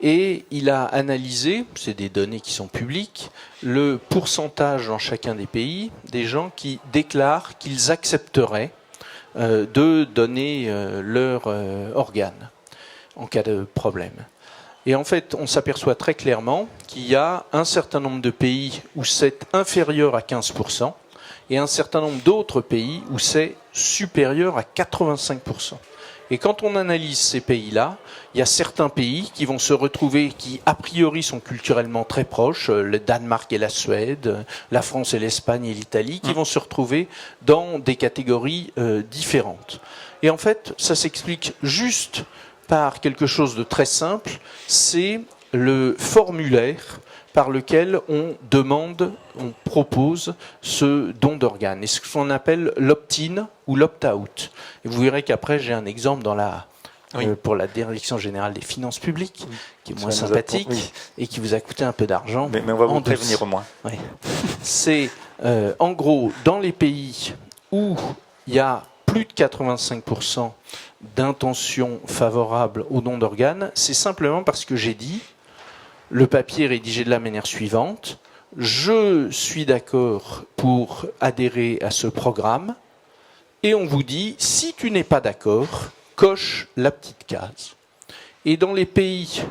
Et il a analysé, c'est des données qui sont publiques, le pourcentage dans chacun des pays des gens qui déclarent qu'ils accepteraient de donner leur organe en cas de problème. Et en fait, on s'aperçoit très clairement qu'il y a un certain nombre de pays où c'est inférieur à 15% et un certain nombre d'autres pays où c'est supérieur à 85%. Et quand on analyse ces pays-là, il y a certains pays qui vont se retrouver, qui a priori sont culturellement très proches, le Danemark et la Suède, la France et l'Espagne et l'Italie, qui vont se retrouver dans des catégories différentes. Et en fait, ça s'explique juste par quelque chose de très simple, c'est le formulaire par lequel on propose ce don d'organes. Et ce qu'on appelle l'opt-in ou l'opt-out. Et vous verrez qu'après, j'ai un exemple pour la Direction Générale des Finances Publiques, qui est moins sympathique et qui vous a coûté un peu d'argent. Mais on va vous prévenir au moins. Oui. C'est, en gros, dans les pays où il y a plus de 85% d'intention favorable au don d'organes, c'est simplement parce que j'ai dit le papier est rédigé de la manière suivante. je suis d'accord pour adhérer à ce programme, et on vous dit, si tu n'es pas d'accord, coche la petite case. Et dans les pays,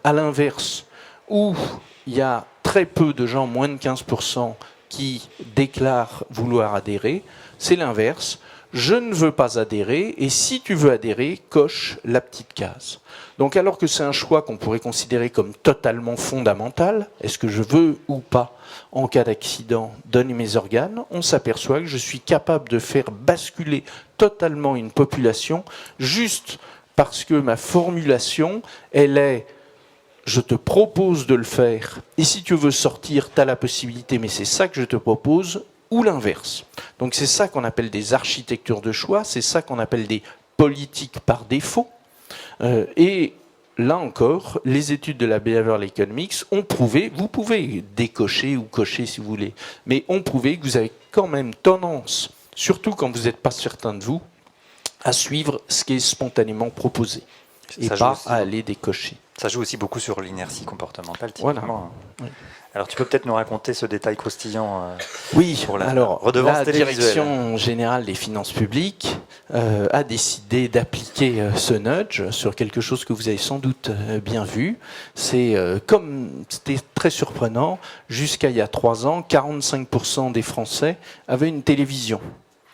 à l'inverse, où il y a très peu de gens, moins de 15%, qui déclarent vouloir adhérer, c'est l'inverse. Je ne veux pas adhérer, et si tu veux adhérer, coche la petite case. Donc alors que c'est un choix qu'on pourrait considérer comme totalement fondamental, est-ce que je veux ou pas, en cas d'accident, donner mes organes, on s'aperçoit que je suis capable de faire basculer totalement une population juste parce que ma formulation, elle est « je te propose de le faire, et si tu veux sortir, tu as la possibilité, mais c'est ça que je te propose », ou l'inverse. Donc c'est ça qu'on appelle des architectures de choix, c'est ça qu'on appelle des politiques par défaut. Et là encore, les études de la Behavioral Economics ont prouvé, vous pouvez décocher ou cocher si vous voulez, mais ont prouvé que vous avez quand même tendance, surtout quand vous n'êtes pas certain de vous, à suivre ce qui est spontanément proposé et pas à aller décocher. Ça joue aussi beaucoup sur l'inertie comportementale, Voilà. typiquement. Oui. Alors, tu peux peut-être nous raconter ce détail croustillant Oui, pour la alors redevance la télévisuelle. Direction générale des finances publiques a décidé d'appliquer ce nudge sur quelque chose que vous avez sans doute bien vu. C'est comme c'était très surprenant, jusqu'à il y a 3 ans, 45% des Français avaient une télévision,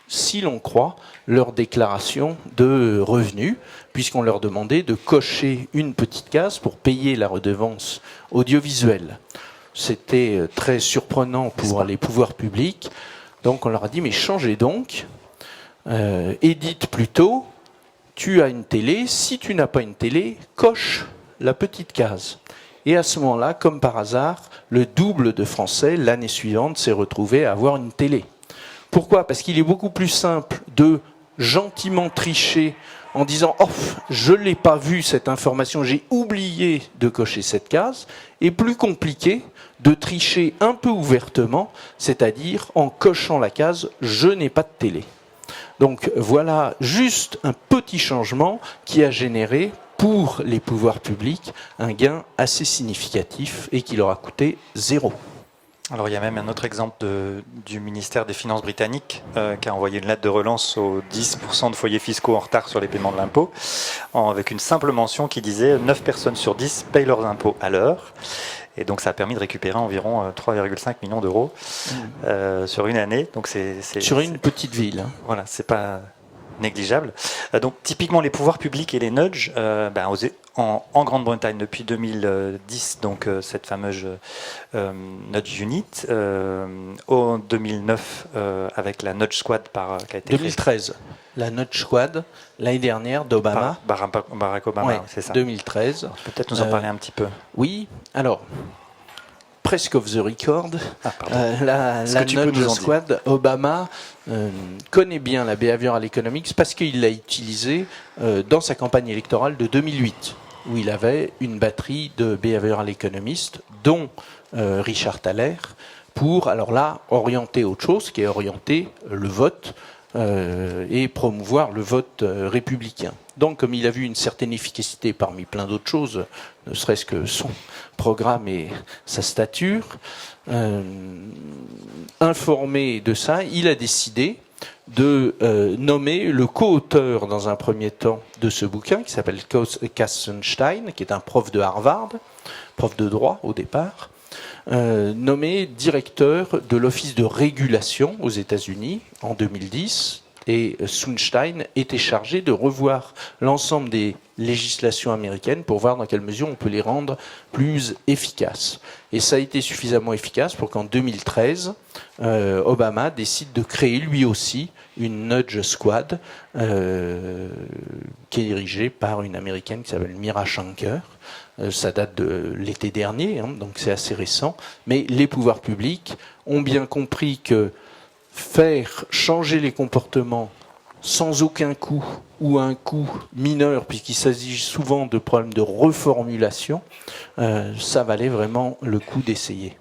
si l'on croit leur déclaration de revenus, puisqu'on leur demandait de cocher une petite case pour payer la redevance audiovisuelle. C'était très surprenant pour les pouvoirs publics. Donc on leur a dit, mais changez donc, et dites plutôt, tu as une télé, si tu n'as pas une télé, coche la petite case. Et à ce moment-là, comme par hasard, le double de Français, l'année suivante, s'est retrouvé à avoir une télé. Pourquoi ? Parce qu'il est beaucoup plus simple de gentiment tricher en disant « Oh, je ne l'ai pas vu cette information, j'ai oublié de cocher cette case », et plus compliqué de tricher un peu ouvertement, c'est-à-dire en cochant la case « Je n'ai pas de télé ». Donc voilà juste un petit changement qui a généré pour les pouvoirs publics un gain assez significatif et qui leur a coûté 0. Alors il y a même un autre exemple du ministère des Finances britannique qui a envoyé une lettre de relance aux 10% de foyers fiscaux en retard sur les paiements de l'impôt, avec une simple mention qui disait 9 personnes sur 10 payent leurs impôts à l'heure. Et donc ça a permis de récupérer environ 3,5 millions d'euros sur une année. Donc sur une petite ville. Hein. Voilà, c'est pas négligeable. Donc typiquement les pouvoirs publics et les nudges, en Grande-Bretagne depuis 2010, donc cette fameuse nudge unit, en 2009 avec la nudge squad qui a été 2013. La nudge squad l'année dernière d'Obama. Barack Obama, Ouais, c'est ça. 2013. Alors, tu peux peut-être nous en parler un petit peu. Oui, alors presque off the record, la nudge squad, Obama connaît bien la behavioral economics parce qu'il l'a utilisée dans sa campagne électorale de 2008, où il avait une batterie de behavioral economistes, dont Richard Thaler, pour, alors là, orienter autre chose, qui est orienter le vote et promouvoir le vote républicain. Donc, comme il a vu une certaine efficacité parmi plein d'autres choses, ne serait-ce que son programme et sa stature, informé de ça, il a décidé de nommer le co-auteur dans un premier temps de ce bouquin, qui s'appelle Kassenstein, qui est un prof de Harvard, prof de droit au départ, nommé directeur de l'Office de régulation aux États-Unis en 2010. Et Sunstein était chargé de revoir l'ensemble des législations américaines pour voir dans quelle mesure on peut les rendre plus efficaces. Et ça a été suffisamment efficace pour qu'en 2013, Obama décide de créer lui aussi une nudge squad qui est dirigée par une américaine qui s'appelle Mira Shanker. Ça date de l'été dernier, hein, donc c'est assez récent. Mais les pouvoirs publics ont bien compris que faire changer les comportements sans aucun coût ou un coût mineur, puisqu'il s'agit souvent de problèmes de reformulation, ça valait vraiment le coup d'essayer.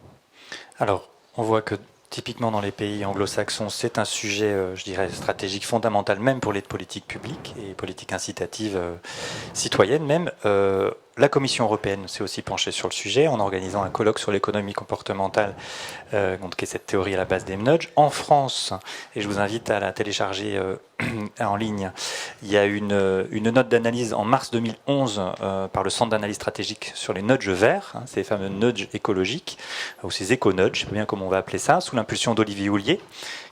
Alors, on voit que typiquement dans les pays anglo-saxons, c'est un sujet, je dirais, stratégique fondamental, même pour les politiques publiques et politiques incitatives citoyennes même. la Commission européenne s'est aussi penchée sur le sujet en organisant un colloque sur l'économie comportementale, qui est cette théorie à la base des nudges. En France, et je vous invite à la télécharger en ligne, il y a une note d'analyse en mars 2011 par le Centre d'analyse stratégique sur les nudges verts, ces fameux nudges écologiques, ou ces éco-nudges, je ne sais pas bien comment on va appeler ça, sous l'impulsion d'Olivier Houllier,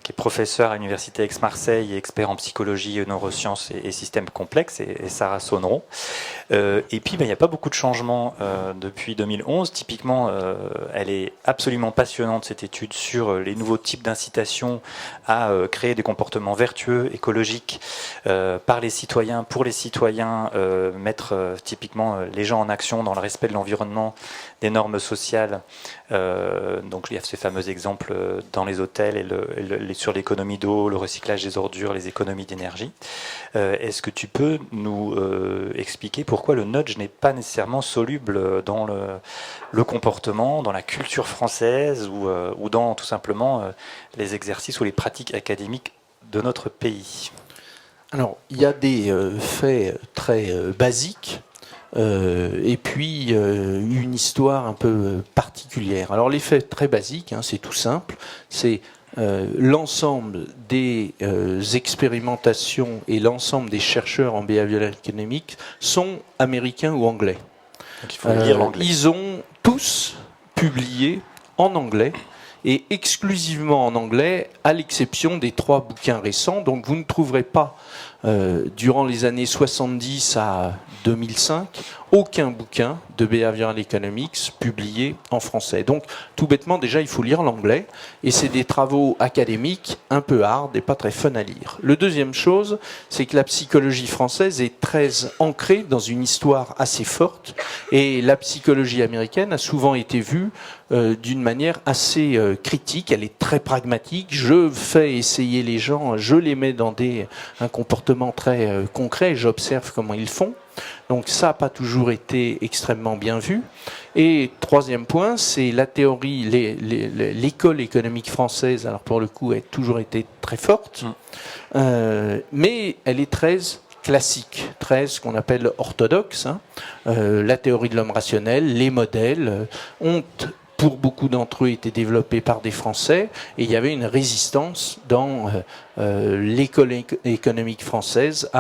qui est professeur à l'université Aix-Marseille et expert en psychologie, neurosciences et systèmes complexes, et Sarah Sonneron. Et puis, il n'y a pas beaucoup de changements depuis 2011. Typiquement, elle est absolument passionnante, cette étude, sur les nouveaux types d'incitation à créer des comportements vertueux, écologiques, par les citoyens, pour les citoyens, mettre typiquement les gens en action dans le respect de l'environnement, des normes sociales. Donc, il y a ces fameux exemples dans les hôtels et sur l'économie d'eau, le recyclage des ordures, les économies d'énergie. Est-ce que tu peux nous expliquer pourquoi le nudge n'est pas nécessairement soluble dans le comportement, dans la culture française ou dans tout simplement les exercices ou les pratiques académiques de notre pays? Alors, il y a des faits très basiques et puis une histoire un peu particulière. Alors, les faits très basiques, c'est tout simple, c'est l'ensemble des expérimentations et l'ensemble des chercheurs en behavioral economics sont américains ou anglais. Donc, il faut lire l'anglais. Ils ont tous publié en anglais et exclusivement en anglais, à l'exception des 3 bouquins récents. Donc vous ne trouverez pas, durant les années 70 à 2005, aucun bouquin de behavioral economics publié en français. Donc tout bêtement, déjà, il faut lire l'anglais, et c'est des travaux académiques un peu hard et pas très fun à lire. Le deuxième chose, c'est que la psychologie française est très ancrée dans une histoire assez forte, et la psychologie américaine a souvent été vue d'une manière assez critique. Elle est très pragmatique. Je fais essayer les gens, je les mets dans un comportement très concret, j'observe comment ils font. Donc ça n'a pas toujours été extrêmement bien vu. Et troisième point, c'est la théorie, l'école économique française, alors pour le coup, elle a toujours été très forte, mais elle est très classique, très ce qu'on appelle orthodoxe. La théorie de l'homme rationnel, les modèles ont, pour beaucoup d'entre eux, été développés par des Français, et il y avait une résistance dans l'école économique française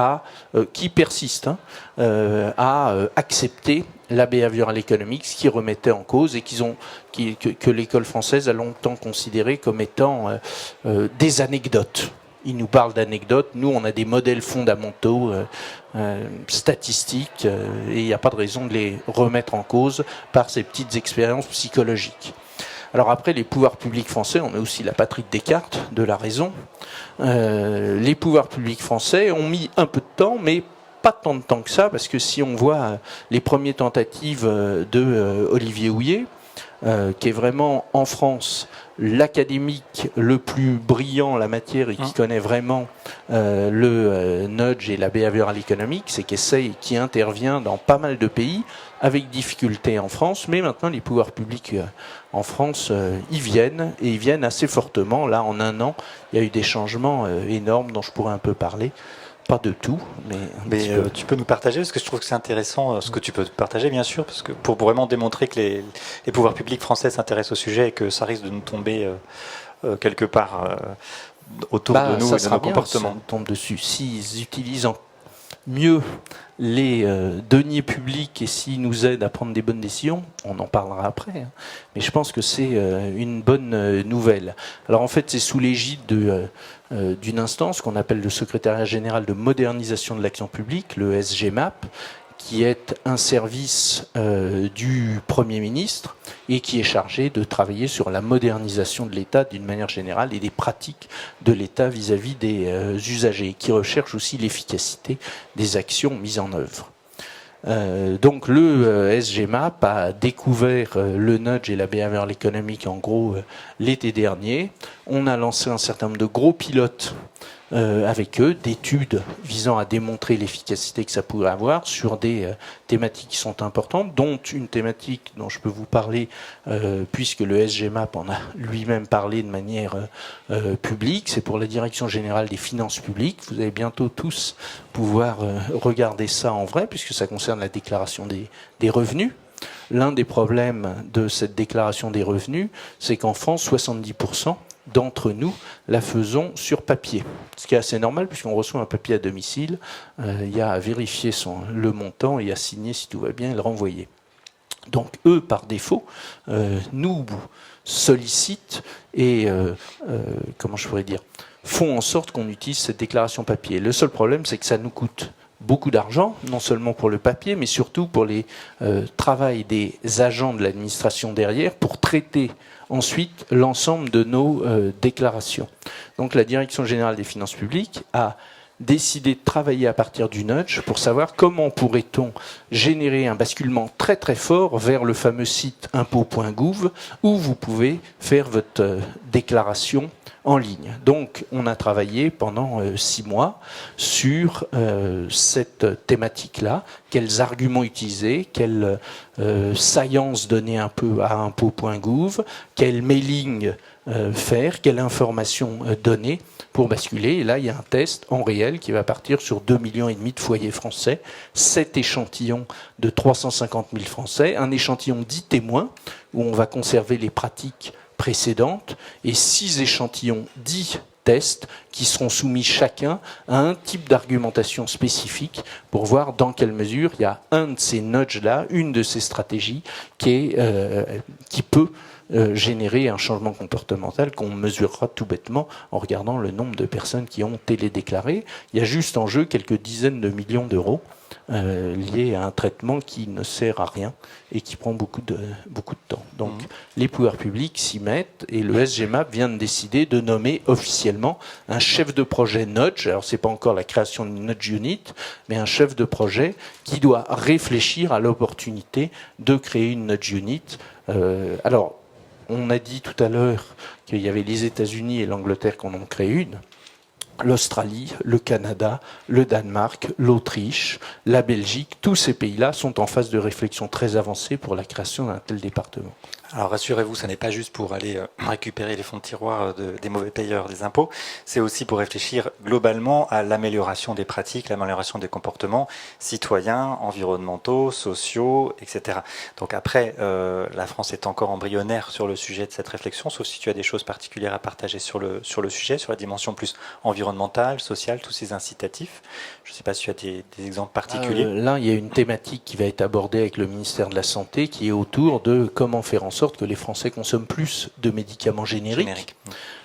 qui persiste, à accepter la behavioral economics, qui remettait en cause et que l'école française a longtemps considéré comme étant des anecdotes. Il nous parle d'anecdotes. Nous, on a des modèles fondamentaux, statistiques, et il n'y a pas de raison de les remettre en cause par ces petites expériences psychologiques. Alors après, les pouvoirs publics français, on a aussi la patrie de Descartes, de la raison. Les pouvoirs publics français ont mis un peu de temps, mais pas tant de temps que ça, parce que si on voit les premières tentatives de Olivier Houllier, qui est vraiment en France l'académique le plus brillant en la matière et qui connaît vraiment le nudge et la behavioral economics, c'est qui intervient dans pas mal de pays avec difficulté en France, mais maintenant les pouvoirs publics en France y viennent, et ils viennent assez fortement. Là, en un an, il y a eu des changements énormes dont je pourrais un peu parler. Pas de tout, mais tu peux nous partager, parce que je trouve que c'est intéressant, ce que tu peux partager bien sûr, parce que pour vraiment démontrer que les pouvoirs publics français s'intéressent au sujet et que ça risque de nous tomber quelque part autour de nous et de nos comportements. Ça tombe dessus. S'ils utilisent mieux les deniers publics et s'ils nous aident à prendre des bonnes décisions, on en parlera après. Mais je pense que c'est une bonne nouvelle. Alors en fait, c'est sous l'égide d'une instance qu'on appelle le Secrétariat général de modernisation de l'action publique, le SGMAP, qui est un service du Premier ministre et qui est chargé de travailler sur la modernisation de l'État d'une manière générale et des pratiques de l'État vis-à-vis des usagers, qui recherche aussi l'efficacité des actions mises en œuvre. Donc le SGMAP a découvert le nudge et la behavioral economics en gros l'été dernier. On a lancé un certain nombre de gros pilotes avec eux d'études visant à démontrer l'efficacité que ça pourrait avoir sur des thématiques qui sont importantes, dont une thématique dont je peux vous parler, puisque le SGMAP en a lui-même parlé de manière publique, c'est pour la Direction Générale des Finances Publiques. Vous allez bientôt tous pouvoir regarder ça en vrai, puisque ça concerne la déclaration des revenus. L'un des problèmes de cette déclaration des revenus, c'est qu'en France, 70% d'entre nous la faisons sur papier. Ce qui est assez normal puisqu'on reçoit un papier à domicile, il y a à vérifier le montant et à signer si tout va bien et le renvoyer. Donc eux, par défaut, nous sollicitent et, comment je pourrais dire, font en sorte qu'on utilise cette déclaration papier. Le seul problème, c'est que ça nous coûte beaucoup d'argent, non seulement pour le papier, mais surtout pour les travail des agents de l'administration derrière pour traiter ensuite l'ensemble de nos déclarations. Donc la Direction Générale des Finances Publiques a décidé de travailler à partir du nudge pour savoir comment pourrait-on générer un basculement très très fort vers le fameux site impôt.gouv où vous pouvez faire votre déclaration en ligne. Donc on a travaillé pendant 6 mois sur cette thématique-là, quels arguments utiliser, quelle saillance donner un peu à impôt.gouv, quel mailing faire, quelle information donner pour basculer. Et là, il y a un test en réel qui va partir sur 2,5 millions de foyers français, 7 échantillons de 350 000 Français, un échantillon 10 témoins où on va conserver les pratiques précédentes et 6 échantillons 10 tests qui seront soumis chacun à un type d'argumentation spécifique pour voir dans quelle mesure il y a un de ces nudges-là, une de ces stratégies qui peut générer un changement comportemental qu'on mesurera tout bêtement en regardant le nombre de personnes qui ont télédéclaré. Il y a juste en jeu quelques dizaines de millions d'euros liés à un traitement qui ne sert à rien et qui prend beaucoup de temps. Donc les pouvoirs publics s'y mettent et le SGMAP vient de décider de nommer officiellement un chef de projet nudge. Alors c'est pas encore la création d'une nudge unit, mais un chef de projet qui doit réfléchir à l'opportunité de créer une nudge unit. Alors on a dit tout à l'heure qu'il y avait les États-Unis et l'Angleterre qui en ont créé une. L'Australie, le Canada, le Danemark, l'Autriche, la Belgique, tous ces pays-là sont en phase de réflexion très avancée pour la création d'un tel département. Alors rassurez-vous, ce n'est pas juste pour aller récupérer les fonds de tiroir des mauvais payeurs des impôts, c'est aussi pour réfléchir globalement à l'amélioration des pratiques, l'amélioration des comportements citoyens, environnementaux, sociaux, etc. Donc après, la France est encore embryonnaire sur le sujet de cette réflexion, sauf si tu as des choses particulières à partager sur le sujet, sur la dimension plus environnementale, sociale, tous ces incitatifs. Je ne sais pas si tu as des exemples particuliers. Là, il y a une thématique qui va être abordée avec le ministère de la Santé qui est autour de comment faire en sorte que les Français consomment plus de médicaments génériques.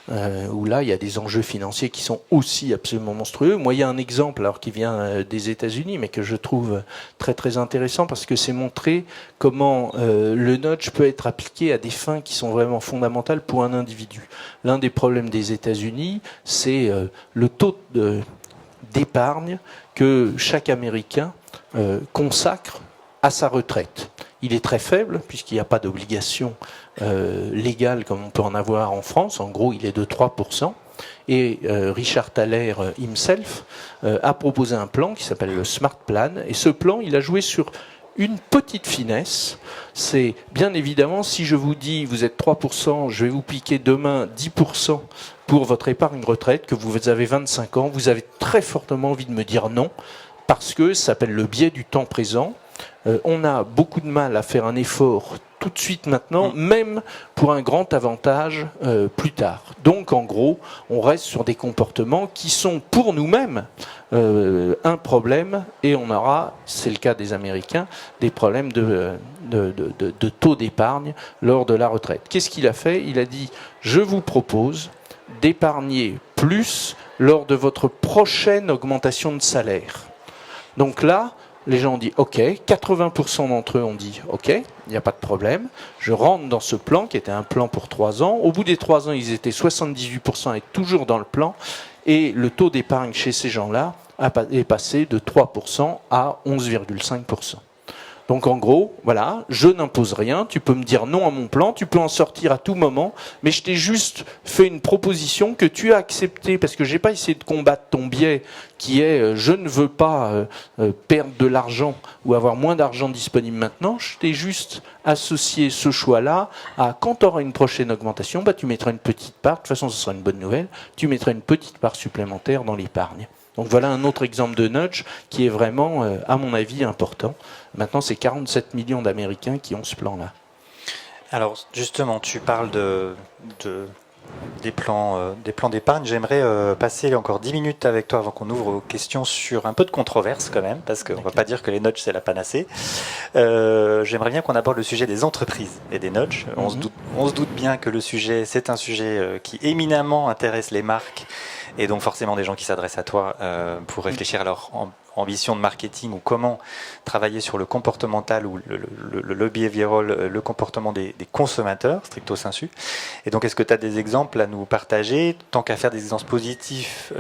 Où là, il y a des enjeux financiers qui sont aussi absolument monstrueux. Moi, il y a un exemple alors, qui vient des États-Unis, mais que je trouve très très intéressant parce que c'est montrer comment le nudge peut être appliqué à des fins qui sont vraiment fondamentales pour un individu. L'un des problèmes des États-Unis, c'est le taux d'épargne que chaque Américain consacre à sa retraite. Il est très faible puisqu'il n'y a pas d'obligation légale comme on peut en avoir en France. En gros, il est de 3%. Et Richard Thaler himself a proposé un plan qui s'appelle le Smart Plan. Et ce plan, il a joué sur une petite finesse. C'est bien évidemment, si je vous dis vous êtes 3%, je vais vous piquer demain 10% pour votre épargne retraite, que vous avez 25 ans, vous avez très fortement envie de me dire non, parce que ça s'appelle le biais du temps présent. On a beaucoup de mal à faire un effort tout de suite maintenant, même pour un grand avantage plus tard. Donc en gros, on reste sur des comportements qui sont pour nous-mêmes un problème et on aura, c'est le cas des Américains, des problèmes de taux d'épargne lors de la retraite. Qu'est-ce qu'il a fait? Il a dit, je vous propose d'épargner plus lors de votre prochaine augmentation de salaire. Donc là, les gens ont dit OK, 80% d'entre eux ont dit OK, il n'y a pas de problème. Je rentre dans ce plan qui était un plan pour 3 ans. Au bout des 3 ans, ils étaient 78% à être toujours dans le plan. Et le taux d'épargne chez ces gens-là est passé de 3% à 11,5%. Donc en gros, voilà, je n'impose rien, tu peux me dire non à mon plan, tu peux en sortir à tout moment, mais je t'ai juste fait une proposition que tu as acceptée parce que j'ai pas essayé de combattre ton biais qui est je ne veux pas perdre de l'argent ou avoir moins d'argent disponible maintenant, je t'ai juste associé ce choix-là à quand tu auras une prochaine augmentation, bah, tu mettras une petite part, de toute façon ce sera une bonne nouvelle, tu mettras une petite part supplémentaire dans l'épargne. Donc voilà un autre exemple de nudge qui est vraiment, à mon avis, important. Maintenant, c'est 47 millions d'Américains qui ont ce plan-là. Alors justement, tu parles des plans d'épargne. J'aimerais passer encore 10 minutes avec toi avant qu'on ouvre aux questions sur un peu de controverse quand même, parce qu'on ne va pas dire que les nudges c'est la panacée. J'aimerais bien qu'on aborde le sujet des entreprises et des nudges. On se doute bien que le sujet, c'est un sujet qui éminemment intéresse les marques et donc forcément des gens qui s'adressent à toi pour réfléchir à leur ambition de marketing ou comment travailler sur le comportemental ou le behavioral, le comportement des consommateurs, stricto sensu. Et donc, est-ce que tu as des exemples à nous partager, tant qu'à faire des exemples positifs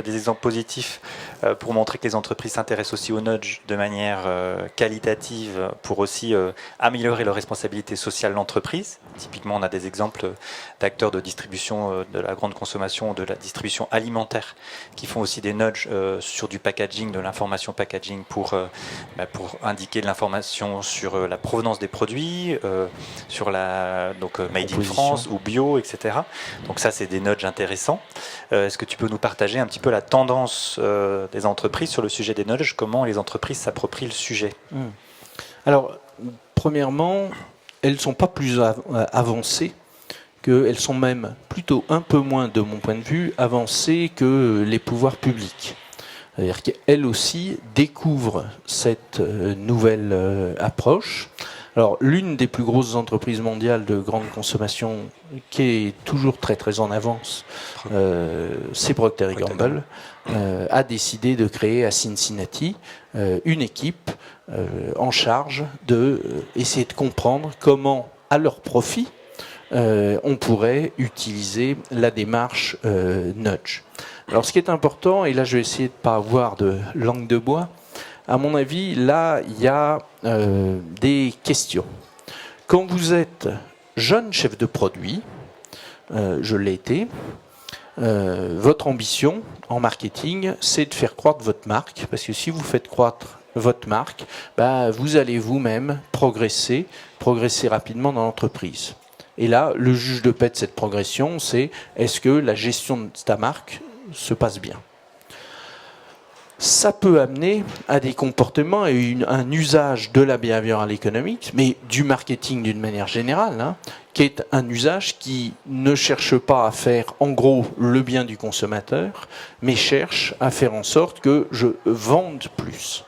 pour montrer que les entreprises s'intéressent aussi au nudge de manière qualitative pour aussi améliorer leur responsabilité sociale de l'entreprise. Typiquement, on a des exemples d'acteurs de distribution de la grande consommation, de la distribution alimentaire, qui font aussi des nudges sur du packaging, de l'information packaging pour indiquer de l'information sur la provenance des produits, sur la made in France ou bio, etc. Donc ça, c'est des nudges intéressants. Est-ce que tu peux nous partager un petit peu la tendance des entreprises sur le sujet des nudges, comment les entreprises s'approprient le sujet? Alors, premièrement, elles ne sont pas plus avancées qu'elles sont même plutôt un peu moins, de mon point de vue, avancées que les pouvoirs publics. C'est-à-dire qu'elles aussi découvrent cette nouvelle approche. Alors, l'une des plus grosses entreprises mondiales de grande consommation qui est toujours très très en avance, c'est Procter & Gamble, a décidé de créer à Cincinnati une équipe en charge de essayer de comprendre comment, à leur profit, on pourrait utiliser la démarche nudge. Alors ce qui est important, et là je vais essayer de ne pas avoir de langue de bois, à mon avis, là il y a des questions. Quand vous êtes jeune chef de produit, je l'ai été, votre ambition en marketing, c'est de faire croître votre marque, parce que si vous faites croître votre marque, vous allez vous-même progresser rapidement dans l'entreprise. Et là, le juge de paix de cette progression, c'est est-ce que la gestion de ta marque se passe bien. Ça peut amener à des comportements et un usage de la behavioral economics, mais du marketing d'une manière générale, qui est un usage qui ne cherche pas à faire en gros le bien du consommateur, mais cherche à faire en sorte que je vende plus.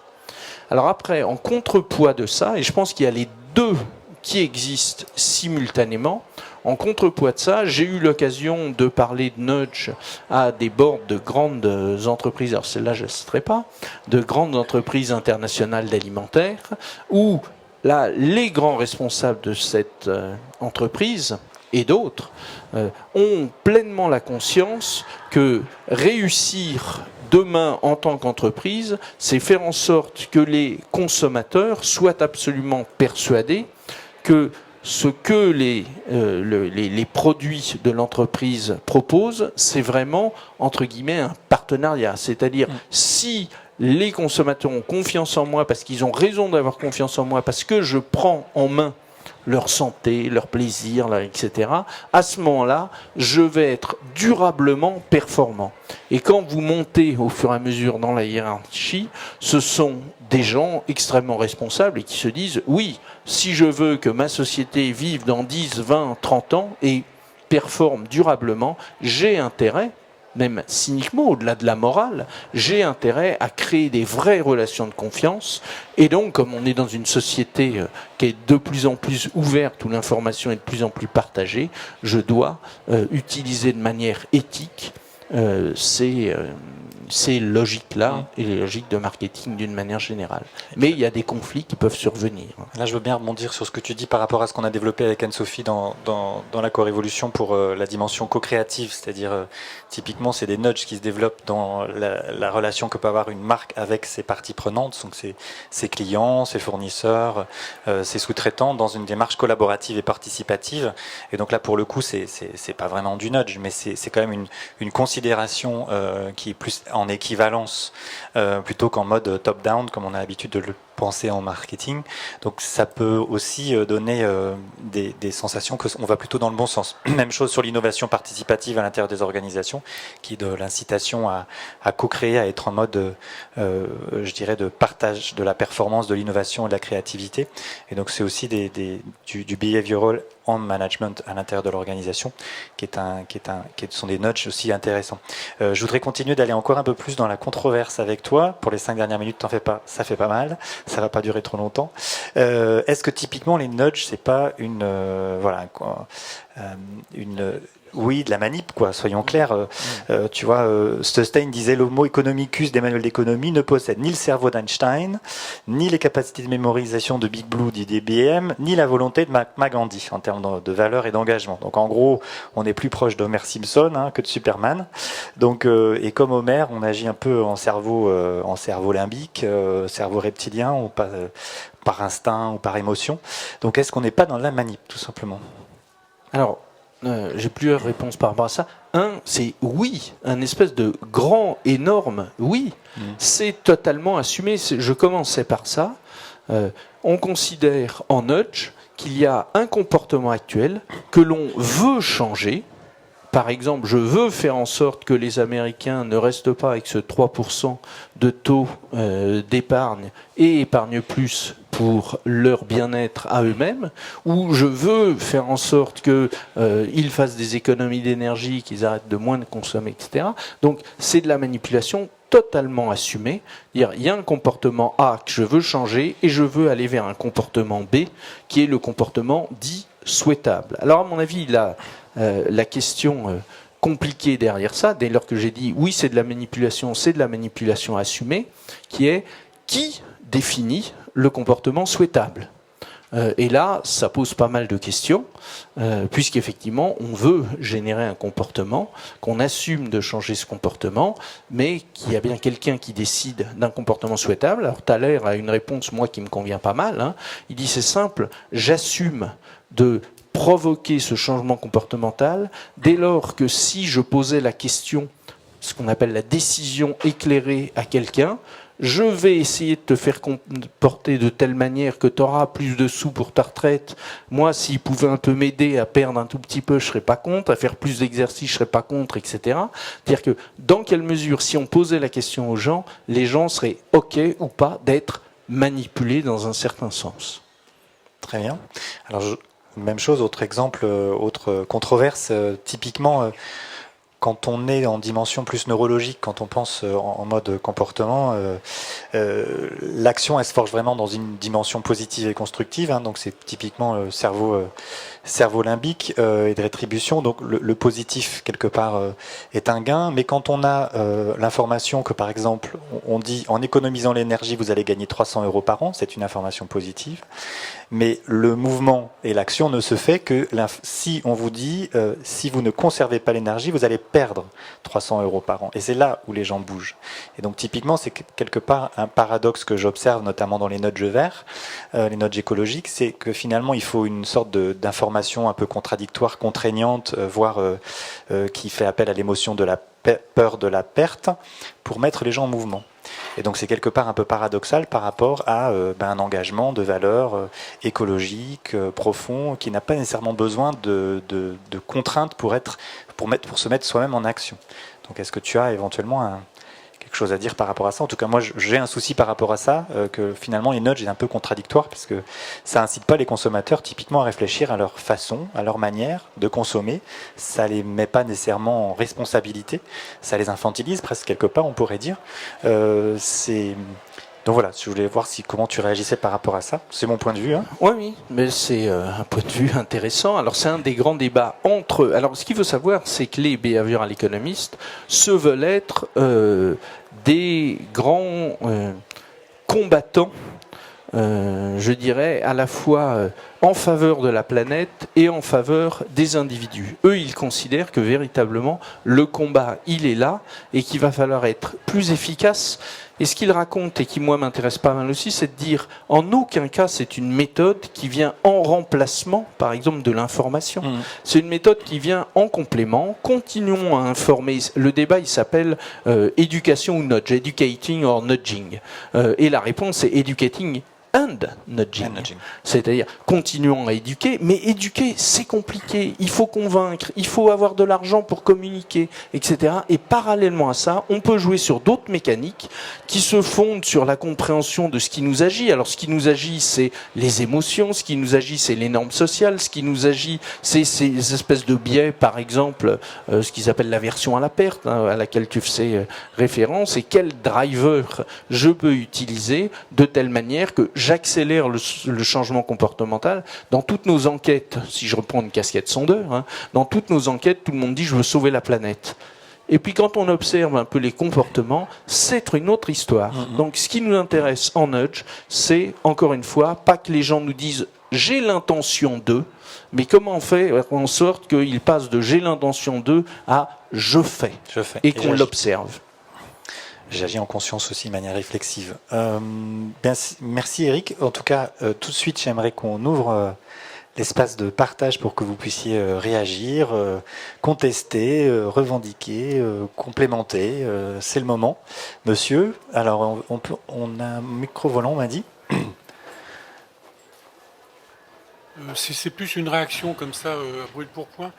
Alors après, en contrepoids de ça, et je pense qu'il y a les deux qui existent simultanément. En contrepoids de ça, j'ai eu l'occasion de parler de nudge à des boards de grandes entreprises, alors celle-là je ne citerai pas, de grandes entreprises internationales d'alimentaire, où là, les grands responsables de cette entreprise et d'autres ont pleinement la conscience que réussir demain en tant qu'entreprise, c'est faire en sorte que les consommateurs soient absolument persuadés que ce que les produits de l'entreprise proposent, c'est vraiment, entre guillemets, un partenariat. C'est-à-dire, si les consommateurs ont confiance en moi, parce qu'ils ont raison d'avoir confiance en moi, parce que je prends en main leur santé, leur plaisir, etc., à ce moment-là, je vais être durablement performant. Et quand vous montez au fur et à mesure dans la hiérarchie, ce sont des gens extrêmement responsables et qui se disent, oui, si je veux que ma société vive dans 10, 20, 30 ans et performe durablement, j'ai intérêt, même cyniquement, au-delà de la morale, j'ai intérêt à créer des vraies relations de confiance. Et donc, comme on est dans une société qui est de plus en plus ouverte, où l'information est de plus en plus partagée, je dois utiliser de manière éthique ces logiques-là et les logiques de marketing d'une manière générale. Mais il y a des conflits qui peuvent survenir. Là, je veux bien rebondir sur ce que tu dis par rapport à ce qu'on a développé avec Anne-Sophie dans la co-révolution pour la dimension co-créative, c'est-à-dire typiquement, c'est des nudges qui se développent dans la relation que peut avoir une marque avec ses parties prenantes, donc ses clients, ses fournisseurs, ses sous-traitants, dans une démarche collaborative et participative. Et donc là, pour le coup, c'est pas vraiment du nudge, mais c'est quand même une considération qui est plus en équivalence plutôt qu'en mode top-down, comme on a l'habitude de le penser en marketing. Donc ça peut aussi donner des sensations qu'on va plutôt dans le bon sens. Même chose sur l'innovation participative à l'intérieur des organisations, qui est de l'incitation à co-créer, à être en mode, je dirais, de partage de la performance, de l'innovation et de la créativité. Et donc c'est aussi du behavioral en management à l'intérieur de l'organisation, qui sont des nudges aussi intéressants. Je voudrais continuer d'aller encore un peu plus dans la controverse avec toi. Pour les 5 dernières minutes, t'en fais pas, ça fait pas mal. Ça va pas durer trop longtemps. Est-ce que typiquement les nudges, c'est pas oui, de la manip, quoi, soyons clairs. Tu vois, Stein disait l'homo economicus des manuels d'économie ne possède ni le cerveau d'Einstein, ni les capacités de mémorisation de Big Blue d'IBM, ni la volonté de Mahatma Gandhi en termes de valeur et d'engagement. Donc en gros, on est plus proche d'Homer Simpson que de Superman. Donc, et comme Homer, on agit un peu en cerveau limbique, cerveau reptilien, ou par instinct ou par émotion. Donc est-ce qu'on n'est pas dans la manip, tout simplement? Alors, j'ai plusieurs réponses par rapport à ça. Un, c'est oui, un espèce de grand, énorme oui. C'est totalement assumé. Je commençais par ça. On considère en nudge qu'il y a un comportement actuel que l'on veut changer. Par exemple, je veux faire en sorte que les Américains ne restent pas avec ce 3% de taux d'épargne et épargnent plus pour leur bien-être à eux-mêmes, ou je veux faire en sorte qu'ils fassent des économies d'énergie, qu'ils arrêtent de moins de consommer, etc. Donc c'est de la manipulation totalement assumée. Il y a un comportement A que je veux changer et je veux aller vers un comportement B qui est le comportement dit souhaitable. Alors à mon avis, la question compliquée derrière ça, dès lors que j'ai dit oui c'est de la manipulation assumée, qui est qui définit le comportement souhaitable. Et là, ça pose pas mal de questions, puisqu'effectivement, on veut générer un comportement, qu'on assume de changer ce comportement, mais qu'il y a bien quelqu'un qui décide d'un comportement souhaitable. Alors Thaler a une réponse, moi, qui me convient pas mal. Il dit c'est simple, j'assume de provoquer ce changement comportemental dès lors que si je posais la question, ce qu'on appelle la décision éclairée à quelqu'un, je vais essayer de te faire comporter de telle manière que tu auras plus de sous pour ta retraite. Moi, s'il pouvait un peu m'aider à perdre un tout petit peu, je serais pas contre. À faire plus d'exercices, je serais pas contre, etc. C'est-à-dire que dans quelle mesure, si on posait la question aux gens, les gens seraient OK ou pas d'être manipulés dans un certain sens. Très bien. Alors, même chose, autre exemple, autre controverse, typiquement... Quand on est en dimension plus neurologique, quand on pense en mode comportement, l'action elle se forge vraiment dans une dimension positive et constructive. Donc c'est typiquement le cerveau limbique et de rétribution. Donc le positif quelque part est un gain. Mais quand on a l'information que par exemple on dit en économisant l'énergie vous allez gagner 300 € par an, c'est une information positive. Mais le mouvement et l'action ne se fait que si on vous dit si vous ne conservez pas l'énergie, vous allez perdre 300 € par an. Et c'est là où les gens bougent. Et donc typiquement, c'est quelque part un paradoxe que j'observe notamment dans les nudges verts, les nudges écologiques, c'est que finalement il faut une sorte d'information un peu contradictoire, contraignante, voire qui fait appel à l'émotion de la peur de la perte pour mettre les gens en mouvement. Et donc c'est quelque part un peu paradoxal par rapport à un engagement de valeurs écologiques profond qui n'a pas nécessairement besoin de contraintes pour se mettre soi-même en action. Donc est-ce que tu as éventuellement quelque chose à dire par rapport à ça? En tout cas moi j'ai un souci par rapport à ça, que finalement les nudges est un peu contradictoire parce que ça incite pas les consommateurs typiquement à réfléchir à leur façon, à leur manière de consommer. Ça les met pas nécessairement en responsabilité, ça les infantilise presque quelque part on pourrait dire. Donc voilà, je voulais voir comment tu réagissais par rapport à ça. C'est mon point de vue. Hein. Oui, mais c'est un point de vue intéressant. Alors c'est un des grands débats entre... Alors ce qu'il faut savoir, c'est que les behavioral economists se veulent être des grands combattants, je dirais, à la fois en faveur de la planète et en faveur des individus. Eux, ils considèrent que véritablement, le combat, il est là et qu'il va falloir être plus efficace. Et ce qu'ils racontent, et qui moi m'intéresse pas mal aussi, c'est de dire en aucun cas c'est une méthode qui vient en remplacement, par exemple, de l'information. C'est une méthode qui vient en complément. Continuons à informer. Le débat, il s'appelle éducation ou nudge, educating or nudging. Et la réponse est educating and nudging. C'est-à-dire, continuons à éduquer, mais éduquer, c'est compliqué. Il faut convaincre, il faut avoir de l'argent pour communiquer, etc. Et parallèlement à ça, on peut jouer sur d'autres mécaniques qui se fondent sur la compréhension de ce qui nous agit. Alors, ce qui nous agit, c'est les émotions, ce qui nous agit, c'est les normes sociales, ce qui nous agit, c'est ces espèces de biais, par exemple, ce qu'ils appellent l'aversion à la perte, hein, à laquelle tu fais référence, et quel driver je peux utiliser de telle manière que j'accélère le changement comportemental. Dans toutes nos enquêtes, si je reprends une casquette sondeur, hein, dans toutes nos enquêtes, tout le monde dit « je veux sauver la planète ». Et puis quand on observe un peu les comportements, c'est une autre histoire. Donc ce qui nous intéresse en nudge, c'est, encore une fois, pas que les gens nous disent « j'ai l'intention de », mais comment on fait en sorte qu'ils passent de « j'ai l'intention de » à « je fais », et qu'on l'observe. J'agis en conscience aussi de manière réflexive. Merci Eric. En tout cas, tout de suite, j'aimerais qu'on ouvre l'espace de partage pour que vous puissiez réagir, contester, revendiquer, complémenter. C'est le moment. Monsieur, alors on a un micro volant, on m'a dit. C'est plus une réaction comme ça, à brûle pour point.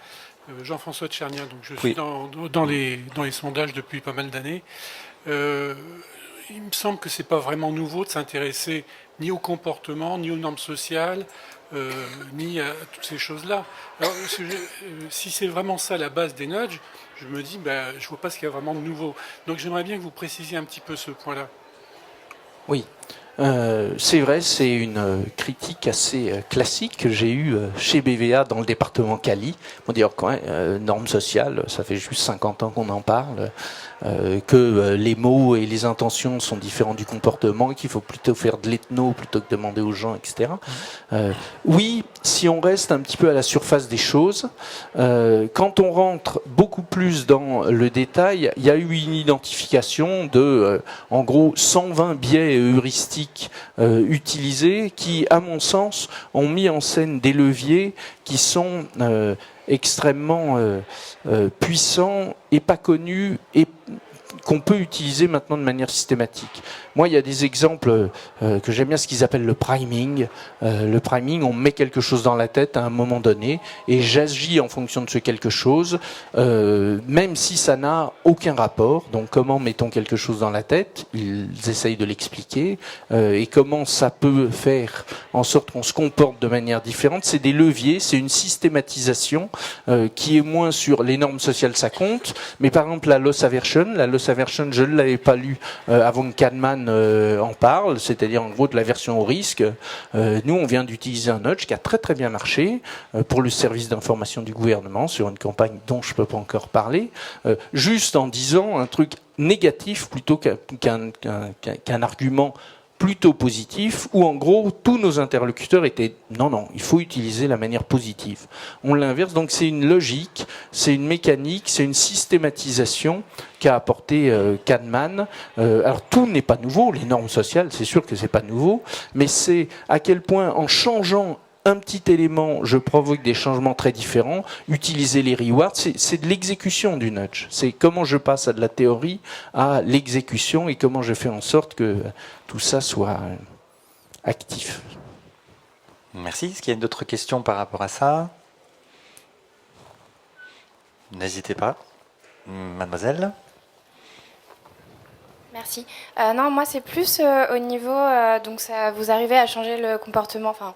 Jean-François Tchernien, donc je suis dans les sondages depuis pas mal d'années. Il me semble que c'est pas vraiment nouveau de s'intéresser ni au comportement, ni aux normes sociales, ni à toutes ces choses-là. Alors, si c'est vraiment ça la base des nudges, je me dis, je vois pas ce qu'il y a vraiment de nouveau. Donc j'aimerais bien que vous précisiez un petit peu ce point-là. Oui. C'est vrai, c'est une critique assez classique que j'ai eue chez BVA dans le département Cali. On dit, normes sociales, ça fait juste 50 ans qu'on en parle, que les mots et les intentions sont différents du comportement, qu'il faut plutôt faire de l'ethno plutôt que demander aux gens, etc. Oui, si on reste un petit peu à la surface des choses, quand on rentre beaucoup plus dans le détail, il y a eu une identification de, en gros, 120 biais heuristiques utilisés qui, à mon sens, ont mis en scène des leviers qui sont extrêmement puissants et pas connus et qu'on peut utiliser maintenant de manière systématique. Moi, il y a des exemples que j'aime bien, ce qu'ils appellent le priming. Le priming, on met quelque chose dans la tête à un moment donné et j'agis en fonction de ce quelque chose, même si ça n'a aucun rapport. Donc, comment mettons quelque chose dans la tête? Ils essayent de l'expliquer. Et comment ça peut faire en sorte qu'on se comporte de manière différente. C'est des leviers, c'est une systématisation qui est moins sur les normes sociales, ça compte. Mais par exemple, la loss aversion, je ne l'avais pas lu avant que Kahneman en parle, c'est-à-dire en gros de l'aversion au risque. Nous, on vient d'utiliser un nudge qui a très très bien marché pour le service d'information du gouvernement sur une campagne dont je ne peux pas encore parler, juste en disant un truc négatif plutôt qu'un argument plutôt positif, où en gros tous nos interlocuteurs étaient non, il faut utiliser la manière positive. On l'inverse, donc c'est une logique, c'est une mécanique, c'est une systématisation qu'a apporté Kahneman. Alors tout n'est pas nouveau, les normes sociales, c'est sûr que c'est pas nouveau, mais c'est à quel point en changeant un petit élément, je provoque des changements très différents. Utiliser les rewards, c'est de l'exécution du nudge. C'est comment je passe de la théorie à l'exécution et comment je fais en sorte que tout ça soit actif. Merci. Est-ce qu'il y a d'autres questions par rapport à ça? N'hésitez pas. Mademoiselle? Merci. Non, moi c'est plus au niveau, donc ça, vous arrivez à changer le comportement, enfin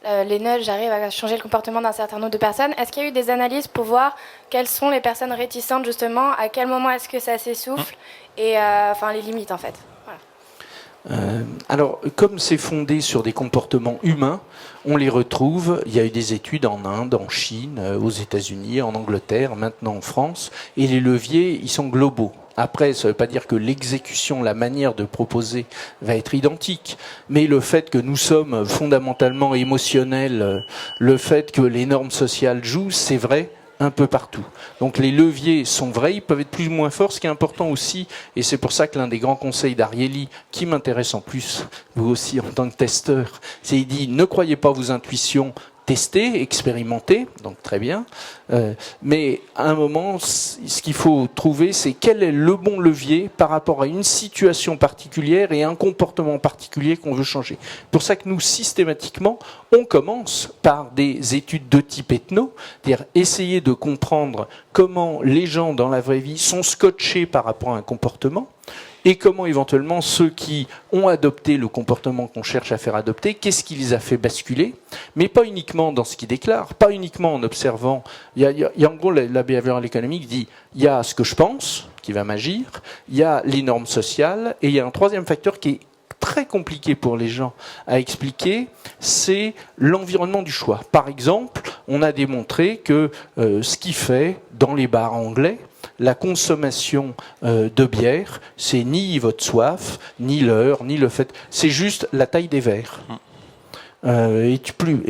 les nudges arrivent à changer le comportement d'un certain nombre de personnes. Est-ce qu'il y a eu des analyses pour voir quelles sont les personnes réticentes justement, à quel moment est-ce que ça s'essouffle et enfin les limites en fait. Alors, comme c'est fondé sur des comportements humains, on les retrouve, il y a eu des études en Inde, en Chine, aux États-Unis, en Angleterre, maintenant en France, et les leviers, ils sont globaux. Après, ça ne veut pas dire que l'exécution, la manière de proposer va être identique, mais le fait que nous sommes fondamentalement émotionnels, le fait que les normes sociales jouent, c'est vrai un peu partout. Donc les leviers sont vrais, ils peuvent être plus ou moins forts. Ce qui est important aussi, et c'est pour ça que l'un des grands conseils d'Ariely, qui m'intéresse en plus, vous aussi en tant que testeur, c'est il dit ne croyez pas vos intuitions, tester, expérimenter, donc très bien. Mais à un moment, ce qu'il faut trouver, c'est quel est le bon levier par rapport à une situation particulière et un comportement particulier qu'on veut changer. C'est pour ça que nous, systématiquement, on commence par des études de type ethno, c'est-à-dire essayer de comprendre comment les gens dans la vraie vie sont scotchés par rapport à un comportement, et comment éventuellement ceux qui ont adopté le comportement qu'on cherche à faire adopter, qu'est-ce qui les a fait basculer, mais pas uniquement dans ce qu'ils déclarent, pas uniquement en observant. Il y a en gros la behavioral economics dit il y a ce que je pense qui va m'agir, il y a les normes sociales, et il y a un troisième facteur qui est très compliqué pour les gens à expliquer, c'est l'environnement du choix. Par exemple, on a démontré que ce qui fait dans les bars anglais, la consommation de bière, c'est ni votre soif, ni l'heure, ni le fait. C'est juste la taille des verres. Et